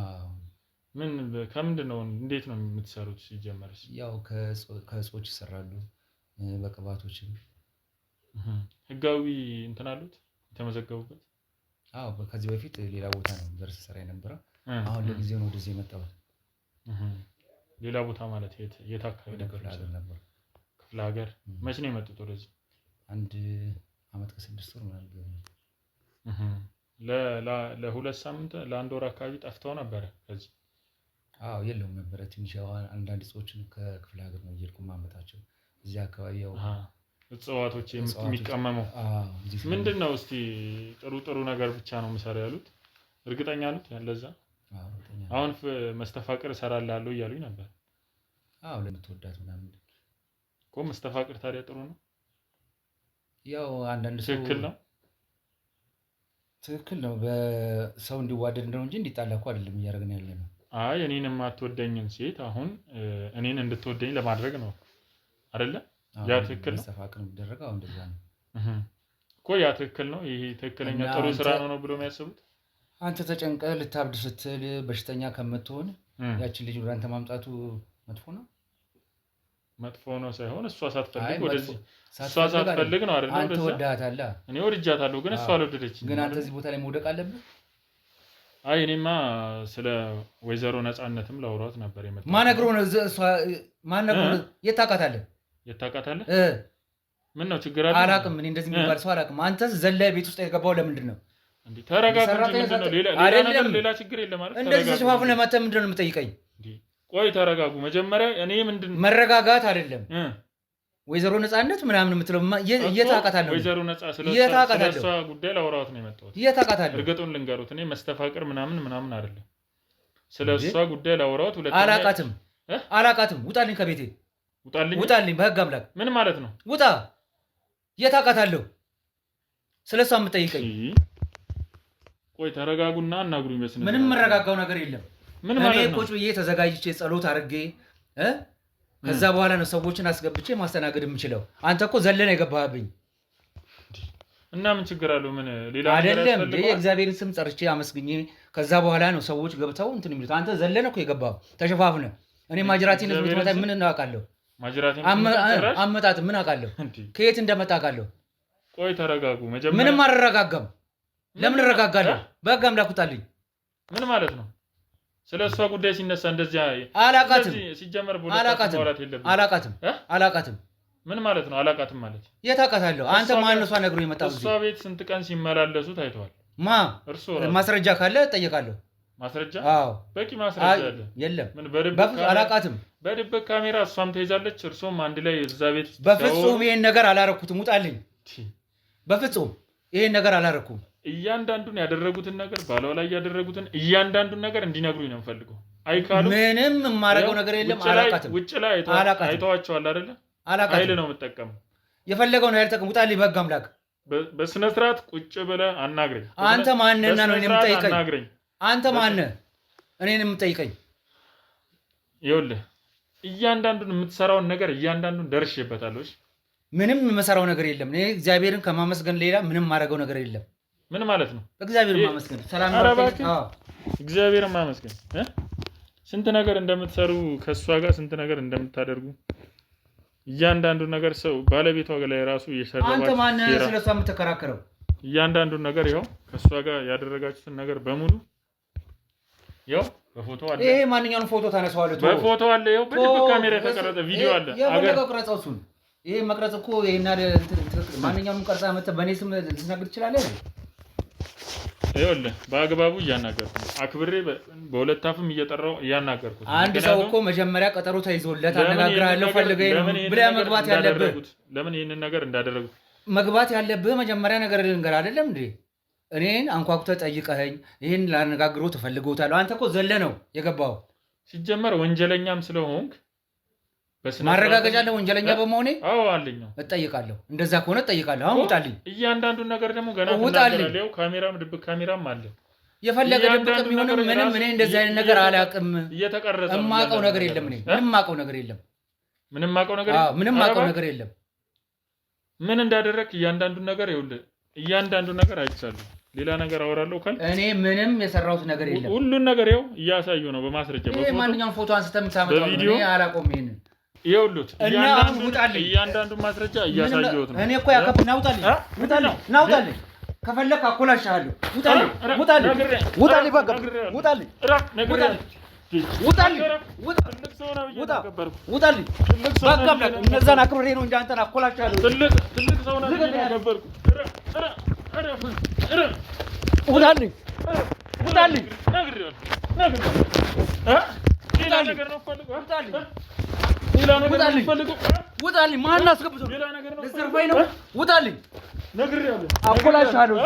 ከምንድን ነው እንዴት ነው የምትሰሩት? ሲጀመርስ ያው ከእጾች ይሰራሉ፣ በቅባቶችም ህጋዊ እንትን አሉት የተመዘገቡበት? አዎ ከዚህ በፊት ሌላ ቦታ ነው ደርስ ሰራ የነበረው። አሁን ለጊዜው ነው ወደዚህ የመጣሁት። ሌላ ቦታ ማለት የት አካባቢ ነበር? ክፍለ ሀገር። መቼ ነው የመጡት ወደዚህ? 1 አመት ከ6 ወር ማለት ነው። ለ2 ሳምንት ለ1 ወር አካባቢ ጠፍተው ነበር ከዚህ? አዎ የለውም ነበር። ትንሽ አንዳንድ ሰዎችን ከክፍለ ሀገር ነው እየልኩ ማመጣቸው እዚህ አካባቢ ያው እጽዋቶች የሚቀመመው ምንድነው? እስቲ ጥሩ ነገር ብቻ ነው የምሰራው ያሉት እርግጠኛ ነዎት? ያለዛ አሁን መስተፋቅር እሰራለሁ እያሉኝ ነበር። አዎ ለምትወዳት ምናምን እኮ መስተፋቅር ታዲያ ጥሩ ነው። ያው አንዳንድ ሰው ትክክል ነው በሰው እንዲዋደድ ነው እንጂ እንዲጣላ እኮ አይደለም እያደረግን ያለ ነው። አይ እኔንም አትወደኝን ሴት አሁን እኔን እንድትወደኝ ለማድረግ ነው አይደለ? ያ ትክክል ነው። መስተፋቅር የሚደረገው እንደዛ ነው እኮ። ያ ትክክል ነው። ይሄ ትክክለኛ ጥሩ ስራ ነው ብሎ የሚያስቡት። አንተ ተጨንቀህ ልታብድ ስትል በሽተኛ ከምትሆን ያችን ልጅ ወደ አንተ ማምጣቱ መጥፎ ነው? መጥፎ ነው ሳይሆን እሷ ሳትፈልግ ወደዚህ ሳትፈልግ ነው አይደል? አንተ ወዳታለህ። እኔ ወድጃታለሁ ግን እሷ አልወደደችኝም። ግን አንተ እዚህ ቦታ ላይ መውደቅ አለብህ? አይ እኔማ ስለ ወይዘሮ ነፃነትም ላውራት ነበር የመጣሁት። ማነግሮ ነው እሷ ማነግሮ የት ታውቃታለህ? ምን ነው ችግር አለ? አላውቅም። እኔ እንደዚህ የሚባል ሰው አላውቅም። አንተስ ዘላይ ቤት ውስጥ የገባው ለምንድን ነው? እንዴ ተረጋጋ እንጂ ምንድን ነው? ሌላ ችግር የለም ማለት እንደዚህ ሸፋፉን ለማተም ምንድን ነው የምጠይቀኝ? ቆይ ተረጋጉ መጀመሪያ። እኔ ምንድን መረጋጋት አይደለም ወይዘሮ ነፃነት ምናምን የምትለው የታውቃታለሁ። ወይዘሮ ነፃ ስለሷ ጉዳይ ላውራት ነው የመጣሁት። የታውቃታለሁ። እርግጡን ልንገሩት እኔ መስተፋቅር ምናምን አይደለም። ስለሷ ጉዳይ ላውራት። አላውቃትም። ውጣልኝ ከቤቴ። ውጣልኝ በህግ አምላክ። ምን ማለት ነው? ውጣ። የት አውቃታለሁ? ስለሷ የምጠይቀኝ? ቆይ ተረጋጉና አናግሩኝ በስነ። ምንም መረጋጋው ነገር የለም። ምን ማለት ነው? እኔ ቁጭ ብዬ ተዘጋጅቼ ጸሎት አድርጌ ከዛ በኋላ ነው ሰዎችን አስገብቼ ማስተናገድ የምችለው። አንተ እኮ ዘለነ የገባህብኝ እና ምን ችግር አለው? ምን ሌላ አይደለም እንዴ? የእግዚአብሔርን ስም ጠርቼ አመስግኜ ከዛ በኋላ ነው ሰዎች ገብተው እንትን የሚሉት። አንተ ዘለነ እኮ የገባህ ተሸፋፍነ። እኔ ማጅራቴን ልትመታ ምን እናውቃለሁ? ማጅራቴን አመጣጥ ምን አውቃለሁ? ከየት እንደመጣ አውቃለሁ። ቆይ ተረጋጉ መጀመሪያ። ምንም አልረጋጋም። ለምን እረጋጋለሁ? በህግ አምላክ ውጣልኝ። ምን ማለት ነው? ስለሷ ጉዳይ ሲነሳ እንደዚህ አላቃትም። ሲጀመር አላቃትም። ምን ማለት ነው? አላቃትም ማለት የት አውቃታለሁ? አንተ ማን እሷ ነግሮ የመጣው? እሷ ቤት ስንት ቀን ሲመላለሱ ታይተዋል። እርሱ ማስረጃ ካለ እጠይቃለሁ። ማስረጃ? አዎ በቂ ማስረጃ አለ። የለም ምን በድብቅ አላቃትም። በድብቅ ካሜራ እሷም ተይዛለች፣ እርሶም አንድ ላይ እዛ ቤት። በፍጹም ይሄን ነገር አላረኩትም። ውጣልኝ። በፍጹም ይሄን ነገር አላረኩም። እያንዳንዱን ያደረጉትን ነገር ባለው ላይ ያደረጉትን እያንዳንዱን ነገር እንዲነግሩኝ ነው የምፈልገው። አይካሉ ምንም የማረገው ነገር የለም። አላቃትም። ውጭ ላይ አይተዋቸዋል አይደለ? ኃይል ነው የምጠቀመው። የፈለገው ነው ያልጠቀም። ውጣልኝ በህግ አምላክ። በስነ ስርዓት ቁጭ ብለህ አናግረኝ። አንተ ማንነህ ነው እኔን የምጠይቀኝ? አንተ ማንነህ እኔን የምጠይቀኝ? ይኸውልህ እያንዳንዱን የምትሰራውን ነገር እያንዳንዱን ደርሼበታለሁ። ምንም የምሰራው ነገር የለም። እኔ እግዚአብሔርን ከማመስገን ሌላ ምንም ማረገው ነገር የለም። ምን ማለት ነው? እግዚአብሔርን ማመስገን። ሰላም ነው። እግዚአብሔርን ማመስገን። ስንት ነገር እንደምትሰሩ ከሷ ጋር ስንት ነገር እንደምታደርጉ እያንዳንዱ ነገር ሰው ባለቤቷ ላይ ራሱ እየሰራው። አንተ ማን ነህ ስለሷ የምትከራከረው? እያንዳንዱ ነገር ይኸው ከሷ ጋር ያደረጋችሁትን ነገር በሙሉ ይኸው በፎቶ አለ። ይሄ ማንኛውንም ፎቶ ታነሳዋለህ? በፎቶ አለ። ይኸው በድብቅ ካሜራ የተቀረጸ ቪዲዮ አለ። አገር ቀረጸው እሱን። ይሄ መቅረጽ እኮ ይሄና ማንኛውንም ቀርጻ መጥተህ በእኔ ስም ልትነግር ትችላለህ። ይኸውልህ በአግባቡ እያናገርኩ አክብሬ በሁለት አፍም እየጠራው እያናገርኩ። አንድ ሰው እኮ መጀመሪያ ቀጠሮ ተይዞለት አነጋግራለሁ ፈልገኝ ነው ብለህ መግባት ያለብህ። ለምን ይሄንን ነገር እንዳደረጉት መግባት ያለብህ መጀመሪያ ነገር ልንገር አይደለም እንዴ? እኔን አንኳኩተህ ጠይቀኸኝ ይሄን ላነጋግረው ተፈልገውታል። አንተ እኮ ዘለ ነው የገባው። ሲጀመር ወንጀለኛም ስለሆንክ ማረጋገጫ አለ ወንጀለኛ በመሆኔ? አዎ አለኝ። እጠይቃለሁ። እንደዛ ከሆነ እጠይቃለሁ። አሁን ውጣልኝ። እያንዳንዱን ነገር ደግሞ ገና ተናገራለሁ። ካሜራም ድብቅ ካሜራም አለ። የፈለገ ድብቅ የሚሆንም ምንም እኔ እንደዚህ አይነት ነገር አላውቅም። እየተቀረጸ የማውቀው ነገር የለም። እኔ ምንም የማውቀው ነገር የለም። ምንም የማውቀው ነገር የለም። ምንም የማውቀው ነገር የለም። ምን እንዳደረክ እያንዳንዱን ነገር ይኸውልህ፣ እያንዳንዱን ነገር አይቻለሁ። ሌላ ነገር አወራለሁ ካል እኔ ምንም የሰራሁት ነገር የለም። ሁሉን ነገር ይኸው እያሳዩ ነው በማስረጃ በፎቶ። ማንኛውም ፎቶ አንስተህ የምታመጣው ነው። እኔ አላውቀውም ይሄንን። ይኸውልህ እያንዳንዱ ማስረጃ እያሳየሁት ነው። እኔ እኮ ያከብና ውጣልኝ፣ ውጣልኝ። ከፈለክ አኮላሻለሁ። ውጣልኝ። በቃ ውጣልኝ። በቃ እነዛን አክብሬ ነው እንጂ አንተን አኮላሻለሁ። ትልቅ ሰው ነው ያከበርኩ። ውጣልኝ። ውጣልኝ። ማን አስገብቶ ልትዘርፈኝ ነው? ውጣልኝ። አኮላሻለሁ።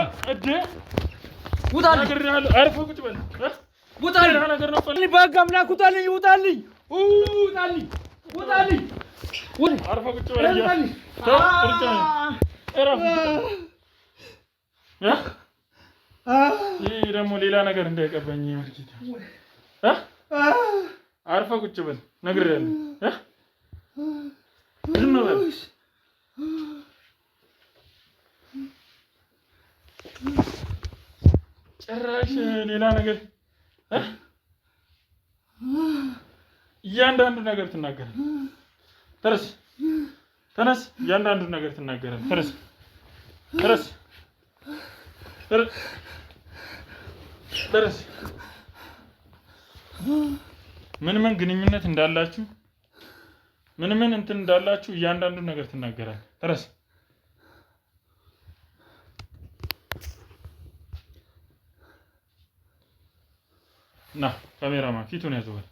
ውጣልኝ። አርፈህ ቁጭ በል። ውጣልኝ። በህግ አምላክ ውጣልኝ። አርፈህ ቁጭ በል። ይህ ደግሞ ሌላ ነገር እንዳይቀበኝ አርፈህ ቁጭ በል። ነግሬሃለሁ። ዝም በል። ጭራሽ ሌላ ነገር እያንዳንዱ ነገር ትናገራለህ። ተነስ። እያንዳንዱ ነገር ትናገራለህ። ተነስ። ምን ግንኙነት እንዳላችሁ ምን እንትን እንዳላችሁ እያንዳንዱ ነገር ትናገራለህ። ተነስ። ና ካሜራማን ፊቱን ያዘዋል።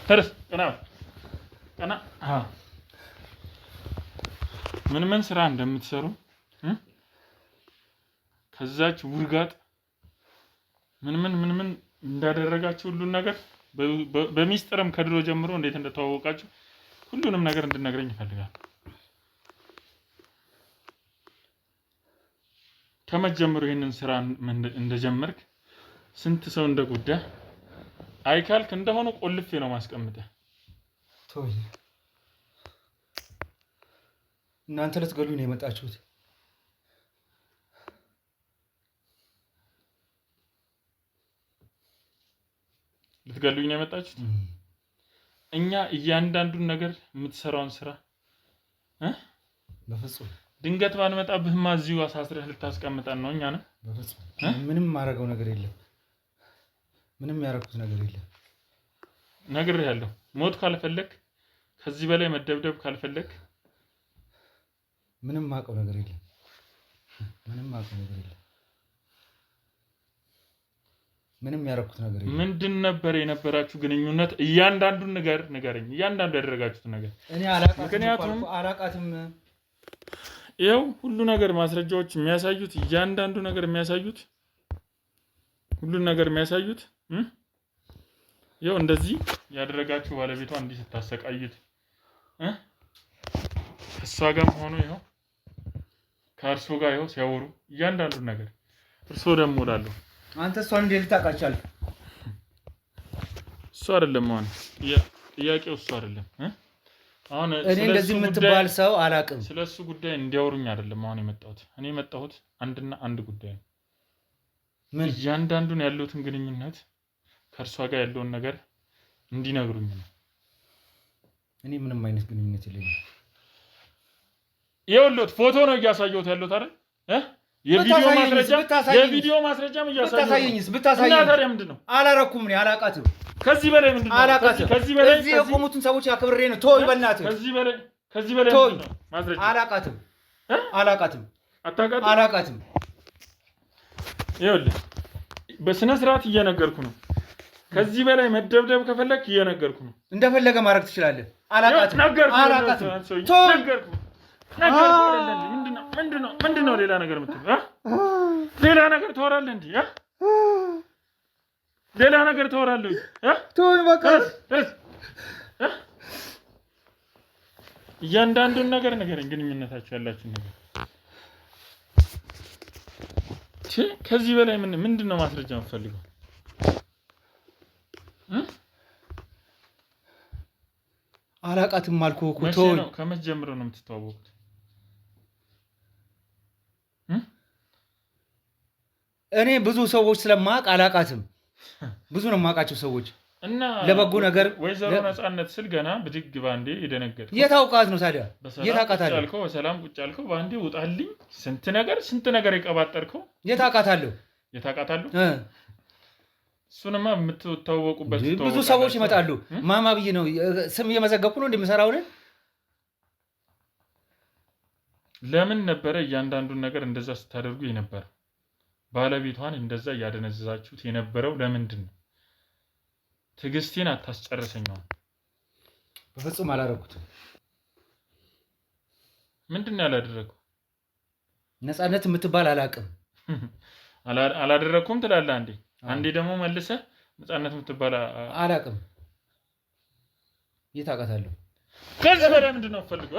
ተነስ። ቀና። ምን ስራ እንደምትሰሩ ከዛች ውርጋጥ ምን እንዳደረጋችሁ ሁሉን ነገር በሚስጥርም ከድሮ ጀምሮ እንዴት እንደተዋወቃችሁ ሁሉንም ነገር እንድነግረኝ ይፈልጋል። ከመጀመሩ ይሄንን ስራ እንደጀመርክ ስንት ሰው እንደጎዳ አይካልክ እንደሆነ ቆልፌ ነው ማስቀምጠ። ተወኝ። እናንተ ልትገሉኝ ነው የመጣችሁት። ልትገሉኝ ነው የመጣችሁት? እኛ እያንዳንዱን ነገር የምትሰራውን ስራ በፍጹም ድንገት ባንመጣብህማ እዚሁ አሳስረህ ልታስቀምጠን ነው። እኛ ነው በፍጹም ምንም ማረገው ነገር የለም። ምንም ያረኩት ነገር የለም። ነግሬሃለሁ። ሞት ካልፈለክ ከዚህ በላይ መደብደብ ካልፈለክ ምንም ማቀው ነገር የለም። ምንም ማቀው ነገር የለም። ምንም ያረኩት ነገር የለም። ምንድን ነበር የነበራችሁ ግንኙነት? እያንዳንዱን ነገር ንገረኝ። እያንዳንዱ ያደረጋችሁት ነገር እኔ አላቃትም። ይኸው ሁሉ ነገር ማስረጃዎች የሚያሳዩት እያንዳንዱ ነገር የሚያሳዩት ሁሉ ነገር የሚያሳዩት ይኸው እንደዚህ ያደረጋችሁ ባለቤቷ እንዲህ ስታሰቃዩት እሷ ጋርም ሆኖ ይኸው ከእርሱ ጋር ይኸው ሲያወሩ እያንዳንዱ ነገር እርሱ ደግሞ ወዳለው አንተ እሷን እንዴት ልታውቃቻለህ? እሱ አይደለም አሁን ጥያቄው እሱ አይደለም። አሁን እኔ እንደዚህ የምትባል ሰው አላውቅም። ስለሱ ጉዳይ እንዲያወሩኝ አይደለም አሁን የመጣሁት። እኔ የመጣሁት አንድና አንድ ጉዳይ ነው። ምን እያንዳንዱን ያለውትን ግንኙነት ከእርሷ ጋር ያለውን ነገር እንዲነግሩኝ ነው። እኔ ምንም አይነት ግንኙነት የለኝም። ይኸውልህ ፎቶ ነው እያሳየሁት ያለሁት አይደል? የቪዲዮ ማስረጃም እያሳየሁት። ብታሳየኝስ? እና ታዲያ ምንድን ነው? አላረኩም። እኔ አላውቃትም። ከዚህ በላይ ምንድን ነው? አላውቃትም። ከዚህ በላይ እዚህ የቆሙትን ሰዎች አክብሬ ነው። ተወኝ በእናትህ። ከዚህ በላይ ተወኝ። ምንድን ነው ማስረጃ? አላውቃትም። አታውቃትም? አላውቃትም። ይኸውልህ በስነ ስርዓት እየነገርኩ ነው። ከዚህ በላይ መደብደብ ከፈለክ እየነገርኩ ነው። እንደፈለገ ማድረግ ትችላለህ። አላውቃትም። ነገርኩ። ምንድነው ሌላ ነገር የምትለው? ሌላ ነገር ታወራለህ እንዴ? ሌላ ነገር ታወራለህ? ተወኝ በቃ። እያንዳንዱን ነገር ንገረኝ፣ ግንኙነታችሁ ያላችሁ ነገር። ከዚህ በላይ ምንድነው ማስረጃ የምትፈልገው? አላውቃትም አልኩህ እኮ። ተወኝ። ከመቼ ጀምሮ ነው የምትተዋወቁት? እኔ ብዙ ሰዎች ስለማውቅ አላውቃትም። ብዙ ነው የማውቃቸው ሰዎች እና ለበጎ ነገር ወይዘሮ ነፃነት ስል ገና ብድግ ባንዴ የደነገጥኩት። የት አውቃት ነው ታዲያ? የት አውቃታለሁ? በሰላም ቁጭ አልከው ባንዴ ውጣልኝ። ስንት ነገር የቀባጠርከው። የት አውቃታለሁ? እሱንማ የምትተዋወቁበት ብዙ ሰዎች ይመጣሉ። ማማ ብዬ ነው ስም እየመዘገብኩ ነው እንደምሰራው ነው። ለምን ነበረ እያንዳንዱን ነገር እንደዛ ስታደርጉ የነበረ? ባለቤቷን እንደዛ እያደነዘዛችሁት የነበረው ለምንድን ነው? ትዕግስቴን አታስጨርሰኛው። በፍጹም አላደረኩትም። ምንድን ነው ያላደረገው? ነፃነት የምትባል አላውቅም። አላደረኩም ትላለህ አንዴ፣ አንዴ ደግሞ መልሰህ ነፃነት የምትባል አላውቅም። የት አውቃታለሁ? ከዚህ በላይ ምንድን ነው ፈልገው?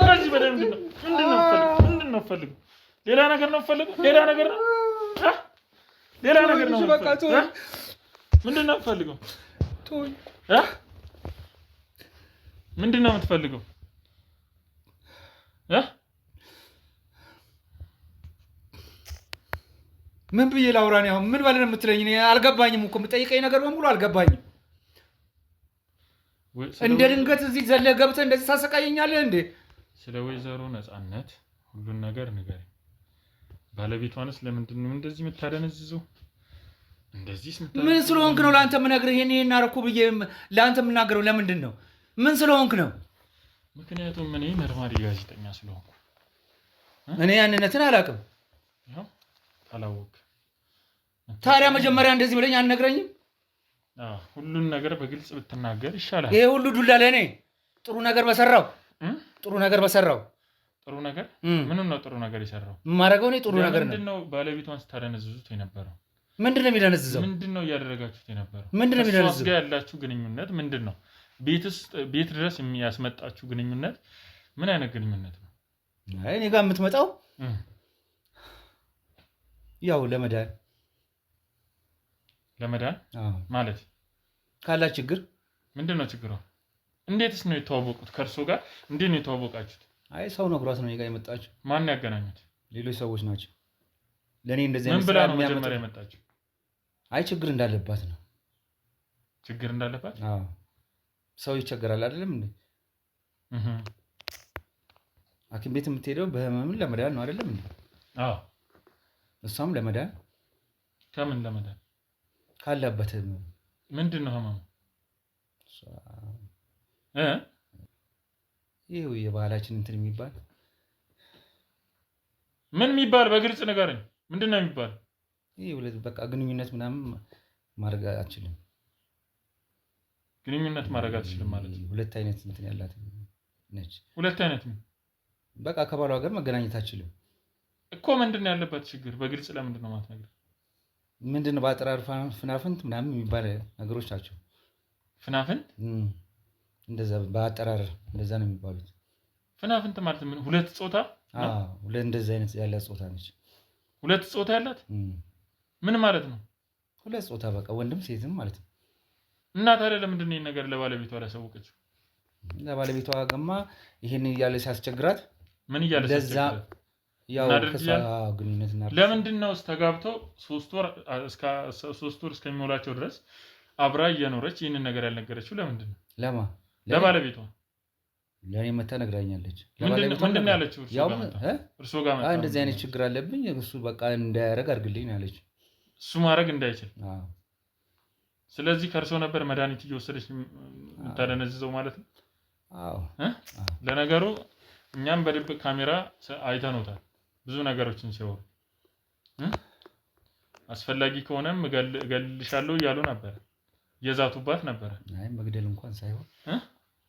ከዚህ በላይ ምንድን ነው ፈልገው? ሌላ ነገር ነው ፈልገው? ሌላ ነገር ነው በቃ ተወኝ። ምንድን ነው ፈልገው? ተወኝ። ምንድን ነው የምትፈልገው? ምን ብዬ ላውራ ነው? አሁን ምን በለን የምትለኝ? እኔ አልገባኝም እኮ የምጠይቀኝ ነገር በሙሉ አልገባኝም። እንደ ድንገት እዚህ ዘለህ ገብተህ እንደዚህ ታሰቃየኛለህ እንዴ? ስለ ወይዘሮ ነፃነት ሁሉን ነገር ንገረኝ። ባለቤቷንስ ለምንድን ነው እንደዚህ የምታደነዝዘው? ምን ስለሆንክ ነው ለአንተ የምነግርህ? ይሄን አደረኩ ብዬ ለአንተ የምናገረው ለምንድን ነው? ምን ስለሆንክ ነው? ምክንያቱም እኔ መርማሪ ጋዜጠኛ ስለሆንኩ። እኔ ያንነትን አላውቅም። አላወቅም። ታዲያ መጀመሪያ እንደዚህ ብለኝ አልነግረኝም? ሁሉን ነገር በግልጽ ብትናገር ይሻላል። ይሄ ሁሉ ዱላ ለእኔ ጥሩ ነገር በሰራው ጥሩ ነገር ምኑን ነው ጥሩ ነገር የሰራው? ማረገው ነው ጥሩ ነገር ነው። ምንድነው ባለቤቷን ስታደነዝዙት የነበረው? ምንድነው የሚደነዝዘው? ምንድነው ያደረጋችሁት የነበረው? ምንድነው የሚደነዝዘው? እሷ ጋር ያላችሁ ግንኙነት ምንድነው? ቤት ድረስ የሚያስመጣችሁ ግንኙነት ምን አይነት ግንኙነት ነው? አይ እኔ ጋር የምትመጣው ያው ለመዳን ማለት ካላ ችግር ምንድነው ችግሩ? እንዴትስ ነው የተዋወቁት? ከእርሱ ጋር እንዴት ነው የተዋወቃችሁት? አይ ሰው ነግሯት ነው እኔ ጋር የመጣችው። ማን ያገናኙት? ሌሎች ሰዎች ናቸው። ለኔ እንደዚህ ምን ብላ ነው መጀመሪያ የመጣችው? አይ ችግር እንዳለባት ነው። ችግር እንዳለባት? አዎ ሰው ይቸገራል አይደለም እንዴ? ሐኪም ቤት የምትሄደው በህመም ለመዳን ነው አይደለም እንዴ? አዎ እሷም ለመዳን። ከምን ለመዳን? ካለበት ምንድነው ህመሙ? ይሄው የባህላችን እንትን የሚባል ምን የሚባል በግልጽ ንገረኝ። ምንድነው የሚባል? ይሄው በቃ ግንኙነት ምናምን ማድረግ አትችልም። ግንኙነት ማድረግ አትችልም ማለት ሁለት አይነት እንትን ያላት ነች። ሁለት አይነት ነው በቃ ከባሏ ጋር መገናኘት አትችልም እኮ። ምንድነው ያለበት ችግር? በግልጽ ለምንድን ነው ማትነግረኝ? ምንድነው በአጠራር ፍናፍንት ምናምን የሚባል ነገሮች ናቸው። ፍናፍንት እንደዛ በአጠራር እንደዛ ነው የሚባሉት። ፍናፍንት ማለት ምን? ሁለት ጾታ? ሁለት እንደዛ አይነት ያላት ጾታ ነች። ሁለት ጾታ ያላት ምን ማለት ነው? ሁለት ጾታ በቃ ወንድም ሴትም ማለት ነው። እና ታዲያ ለምንድን ነው ይሄን ነገር ለባለቤቷ ያላሳወቀችው? ለባለቤቷ ገማ ይሄን እያለ ሲያስቸግራት ምን እያለ ሲያስቸግራት ያው ግንኙነት እና ለምንድን ነው ተጋብተው 3 ወር እስከሚሞላቸው ድረስ አብራ እየኖረች ይሄንን ነገር ያልነገረችው? ለምንድን ነው? ለባለቤቷ ለኔ መታ ነግራኛለች። ምንድን ነው ያለችው? እርሶ ጋር መጣ እንደዚህ አይነት ችግር አለብኝ እሱ በቃ እንዳያረግ አድርግልኝ ያለች። እሱ ማድረግ እንዳይችል። ስለዚህ ከእርሶ ነበር መድኃኒት እየወሰደች የምታደነዝዘው ማለት ነው? አዎ። ለነገሩ እኛም በድብቅ ካሜራ አይተኖታል ብዙ ነገሮችን ሲወሩ። አስፈላጊ ከሆነም እገልልሻለሁ እያሉ ነበር፣ እየዛቱባት ነበር። አይ መግደል እንኳን ሳይሆን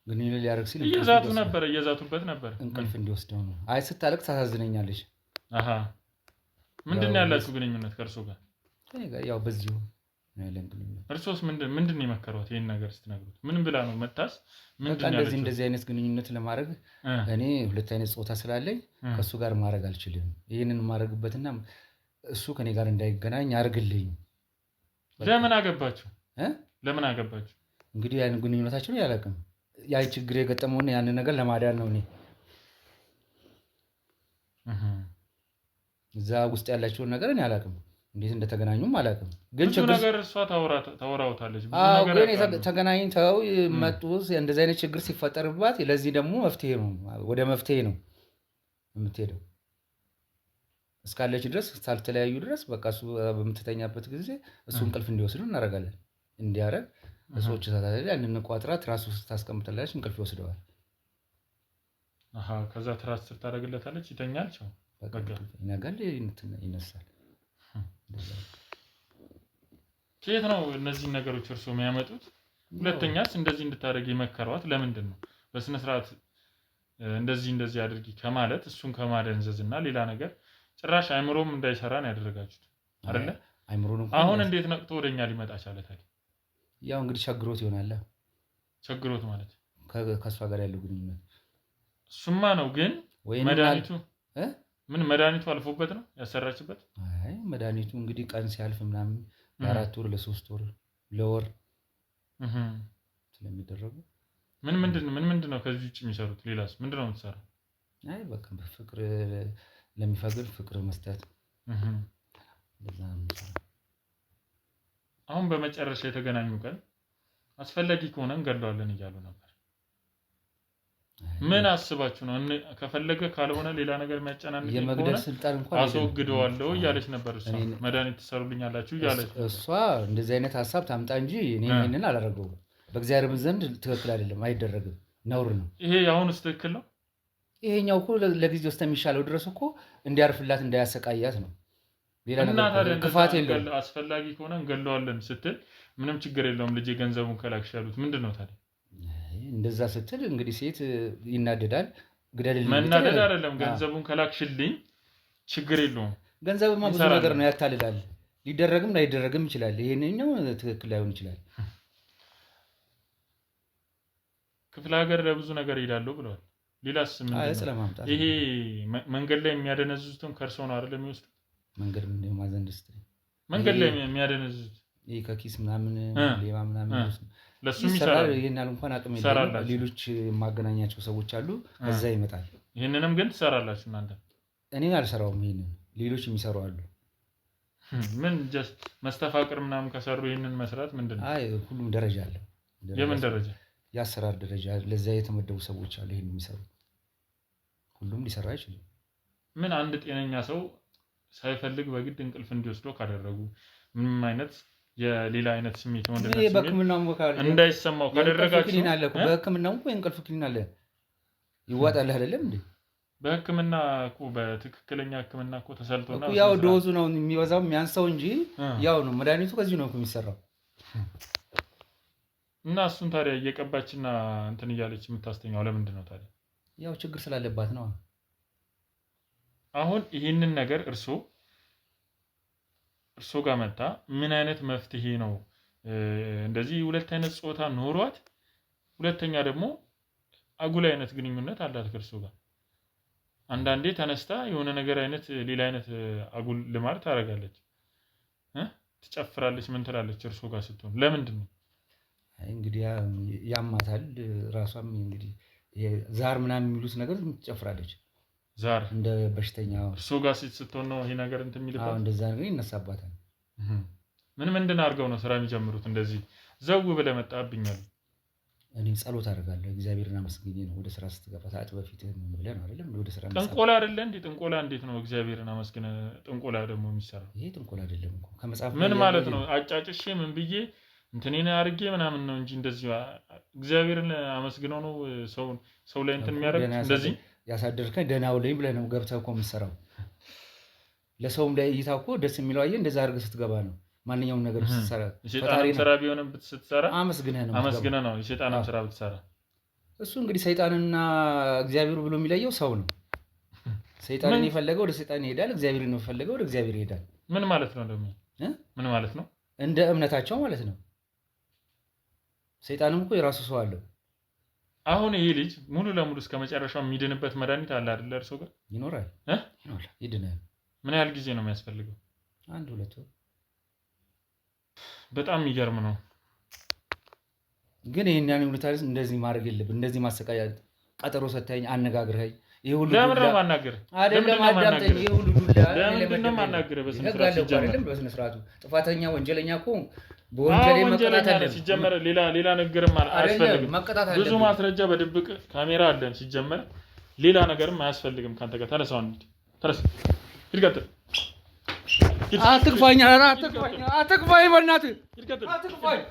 ግንኙነት ሊያደርግ ሲል እየዛቱበት ነበር እንቅልፍ እንዲወስደው ነው። አይ ስታለቅስ ታሳዝነኛለች። ምንድን ነው ያላችሁ ግንኙነት ከእርሶ ጋር? ያው በዚሁ ያለን ግንኙነት። እርሶስ ምንድን ነው የመከሯት? ይሄን ነገር ስትነግሩት ምን ብላ ነው መጣስ? እንደዚህ አይነት ግንኙነት ለማድረግ እኔ ሁለት አይነት ጾታ ስላለኝ ከእሱ ጋር ማድረግ አልችልም። ይህንን ማድረግበትና እሱ ከኔ ጋር እንዳይገናኝ አድርግልኝ። ለምን አገባችሁ? እንግዲህ ያን ግንኙነታችን ያላቅም ያ ችግር የገጠመውን ያንን ነገር ለማዳን ነው። እኔ እዛ ውስጥ ያላቸውን ነገር እኔ አላቅም፣ እንዴት እንደተገናኙም አላቅም። ግን ብዙ ነገር እሷ ታወራውታለች። ግን ተገናኝተው መጡ። እንደዚህ አይነት ችግር ሲፈጠርባት ለዚህ ደግሞ መፍትሄ ነው፣ ወደ መፍትሄ ነው የምትሄደው። እስካለች ድረስ ሳልተለያዩ ድረስ በቃ እሱ በምትተኛበት ጊዜ እሱ እንቅልፍ እንዲወስዱ እናደርጋለን። እንዲያረግ ሰዎች ታታለች ያንን ቋጥራት ራሱ ታስቀምጥላለች፣ እንቅልፍ ይወስደዋል። ከዛ ትራስ ስር ታደርግለታለች፣ ይተኛል። በቃ ይነጋል፣ ይነሳል። ከየት ነው እነዚህ ነገሮች እርሶ የሚያመጡት? ሁለተኛስ እንደዚህ እንድታደርግ የመከሯት ለምንድን ነው? በስነ ስርዓት እንደዚህ አድርጊ ከማለት እሱን ከማደንዘዝ እና ሌላ ነገር ጭራሽ አይምሮም እንዳይሰራ ነው ያደረጋችሁት አይደለ? አሁን እንዴት ነቅቶ ወደኛ ሊመጣ ቻለ ታዲያ? ያው እንግዲህ ቸግሮት ይሆናል። ቸግሮት ማለት ከሷ ጋር ያለው ግንኙነት እሱማ ነው። ግን መድኃኒቱ አልፎበት ነው ያሰራችበት? አይ መድኃኒቱ እንግዲህ ቀን ሲያልፍ ምናምን ለ4 ወር ለ3 ወር ለወር ስለሚደረጉ ምንድን ነው ከዚህ ውጭ የሚሰሩት? ሌላስ ምንድን ነው የምትሰራው? አይ በቃ ፍቅር ለሚፈቅር ፍቅር መስጠት። አሁን በመጨረሻ የተገናኙ ቀን አስፈላጊ ከሆነ እንገድለዋለን እያሉ ነበር። ምን አስባችሁ ነው? ከፈለገ ካልሆነ ሌላ ነገር የሚያጨናንቅ የመግደል ስልጣን እንኳን አስወግደዋለሁ እያለች ነበር። እሷ መድኃኒት ትሰሩልኛላችሁ እያለች እሷ እንደዚህ አይነት ሀሳብ ታምጣ እንጂ እኔ ይሄንን አላደረገውም። በእግዚአብሔር ዘንድ ትክክል አይደለም፣ አይደረግም፣ ነውር ነው። ይሄ አሁንስ ትክክል ነው? ይሄኛው እኮ ለጊዜው እስከሚሻለው ድረስ እኮ እንዲያርፍላት እንዳያሰቃያት ነው። ሌላ ነገር ክፋት የለውም። አስፈላጊ ከሆነ እንገለዋለን ስትል ምንም ችግር የለውም ልጄ ገንዘቡን ከላክሽ ያሉት ምንድን ነው ታዲያ? እንደዛ ስትል እንግዲህ ሴት ይናደዳል። ግደልልኝ መናደድ አይደለም ገንዘቡን ከላክሽልኝ ችግር የለውም ገንዘብማ ብዙ ነገር ነው ያታልላል ሊደረግም ላይደረግም ይችላል ይሄንኛው ትክክል ላይሆን ይችላል ክፍለ ሀገር ለብዙ ነገር ይላሉ ብለዋል ሌላስ ምንድነው ይሄ መንገድ ላይ የሚያደነዝዙትም ከርሶ ነው አይደል የሚወስዱ መንገድ ምን ማዘንድስት መንገድ ላይ የሚያደነዝዙት ይሄ ከኪስ ምናምን ሌባ ምናምን ለሱም ይሰራል ይሄናል እንኳን አቅም የለም ሌሎች ማገናኛቸው ሰዎች አሉ ከዛ ይመጣል ይሄንንም ግን ትሰራላችሁ እናንተ እኔ አልሰራውም ይሄንን ሌሎች የሚሰሩ አሉ ምን ጀስት መስተፋቅር ምናምን ከሰሩ ይሄንን መስራት ምንድነው አይ ሁሉም ደረጃ አለ የምን ደረጃ ያሰራር ደረጃ ለዛ የተመደቡ ሰዎች አሉ ይሄን የሚሰሩ ሁሉም ሊሰራ አይችልም ምን አንድ ጤነኛ ሰው ሳይፈልግ በግድ እንቅልፍ እንዲወስዶ ካደረጉ ምንም አይነት የሌላ አይነት ስሜት ወንድነት ስሜት በህክምናው ወካል እንዳይሰማው ካደረጋችሁ በህክምናው እኮ እንቅልፍ ክኒን አለ ይዋጣል አይደለም እንዴ በህክምና እኮ በትክክለኛ ህክምና እኮ ተሰልቶና ያው ዶዙ ነው የሚወዛው የሚያንሰው እንጂ ያው ነው መድኃኒቱ ከዚህ ነው የሚሰራው እና እሱን ታዲያ እየቀባችና እንትን እያለች የምታስተኛው ለምንድን ነው ታዲያ ያው ችግር ስላለባት ነው አሁን ይሄንን ነገር እርሶ ጋር መጣ ምን አይነት መፍትሄ ነው እንደዚህ ሁለት አይነት ጾታ ኖሯት ሁለተኛ ደግሞ አጉል አይነት ግንኙነት አላት ከእርሶ ጋር አንዳንዴ ተነስታ የሆነ ነገር አይነት ሌላ አይነት አጉል ልማድ ታረጋለች ትጨፍራለች ምን ትላለች እርሶ ጋር ስትሆን ለምንድን ነው እንግዲህ ያማታል ራሷም እንግዲህ ዛር ምናምን የሚሉት ነገር ትጨፍራለች ዛር እንደ በሽተኛ እርሶ ጋር ስትሆን ነው ይሄ ነገር እንትን የሚልባት አዎ እንደዛ ነገር ይነሳባታል ምንድን አድርገው ነው ስራ የሚጀምሩት እንደዚህ ዘው ብለህ መጣብኛል እኔ ጸሎት አደርጋለሁ እግዚአብሔርን አመስግኜ ነው ወደ ስራ ስትገባ ሰዓት በፊት ምን ብለህ ነው አይደለም ወደ ስራ ጥንቆላ አይደለ እንዴ ጥንቆላ እንዴት ነው እግዚአብሔርን አመስግነ ጥንቆላ ደግሞ የሚሰራው ይሄ ጥንቆላ አይደለም እኮ ከመጽሐፍ ምን ማለት ነው አጫጭሼ ምን ብዬ እንትኔን አርጌ ምናምን ነው እንጂ እንደዚህ እግዚአብሔርን አመስግነው ነው ሰው ላይ እንትን የሚያደርግ እንደዚህ ያሳደርከኝ ደናው ላይ ብለህ ነው ገብተህ እኮ የምትሰራው ለሰውም ላይ እይታው እኮ ደስ የሚለው አየህ እንደዛ አድርገህ ስትገባ ነው ማንኛውም ነገር ስትሰራ ሰይጣን ስራ ቢሆንም ብትሰራ አመስግነህ ነው የሰይጣንን ስራ ብትሰራ እሱ እንግዲህ ሰይጣንና እግዚአብሔር ብሎ የሚለየው ሰው ነው ሰይጣንን የፈለገው ወደ ሰይጣን ይሄዳል እግዚአብሔርን የፈለገው ወደ እግዚአብሔር ይሄዳል ምን ማለት ነው ደግሞ ምን ማለት ነው እንደ እምነታቸው ማለት ነው ሰይጣንም እኮ የራሱ ሰው አለው አሁን ይሄ ልጅ ሙሉ ለሙሉ እስከ መጨረሻው የሚድንበት መድኃኒት አለ አይደል እርሶ ጋር ይኖራል ይድናል ምን ያህል ጊዜ ነው የሚያስፈልገው 1-2 ወር በጣም የሚገርም ነው ግን ይሄን ያን ሁኔታስ እንደዚህ ማድረግ የለብን እንደዚህ ማሰቃያ ቀጠሮ ሰተኝ አነጋግረኝ ይሄ ሁሉ ለምን ነው ማናገር አይደለም አዳምጠኝ ይሄ ሁሉ ዱላ ለምን ነው ማናገር በስነ ስርዓት ሲጀመር በስነ ስርዓቱ ጥፋተኛ ወንጀለኛ እኮ በወንጀሌ መቀጣት አለ ሲጀመር ሌላ ነገርም አያስፈልግም ብዙ ማስረጃ በድብቅ ካሜራ አለን ሲጀመር ሌላ ነገርም አያስፈልግም ካንተ ጋር ተነሳው እንዴ ተረስ ይልቀጥ አትክፋኝ በእናትህ አትክፋኝ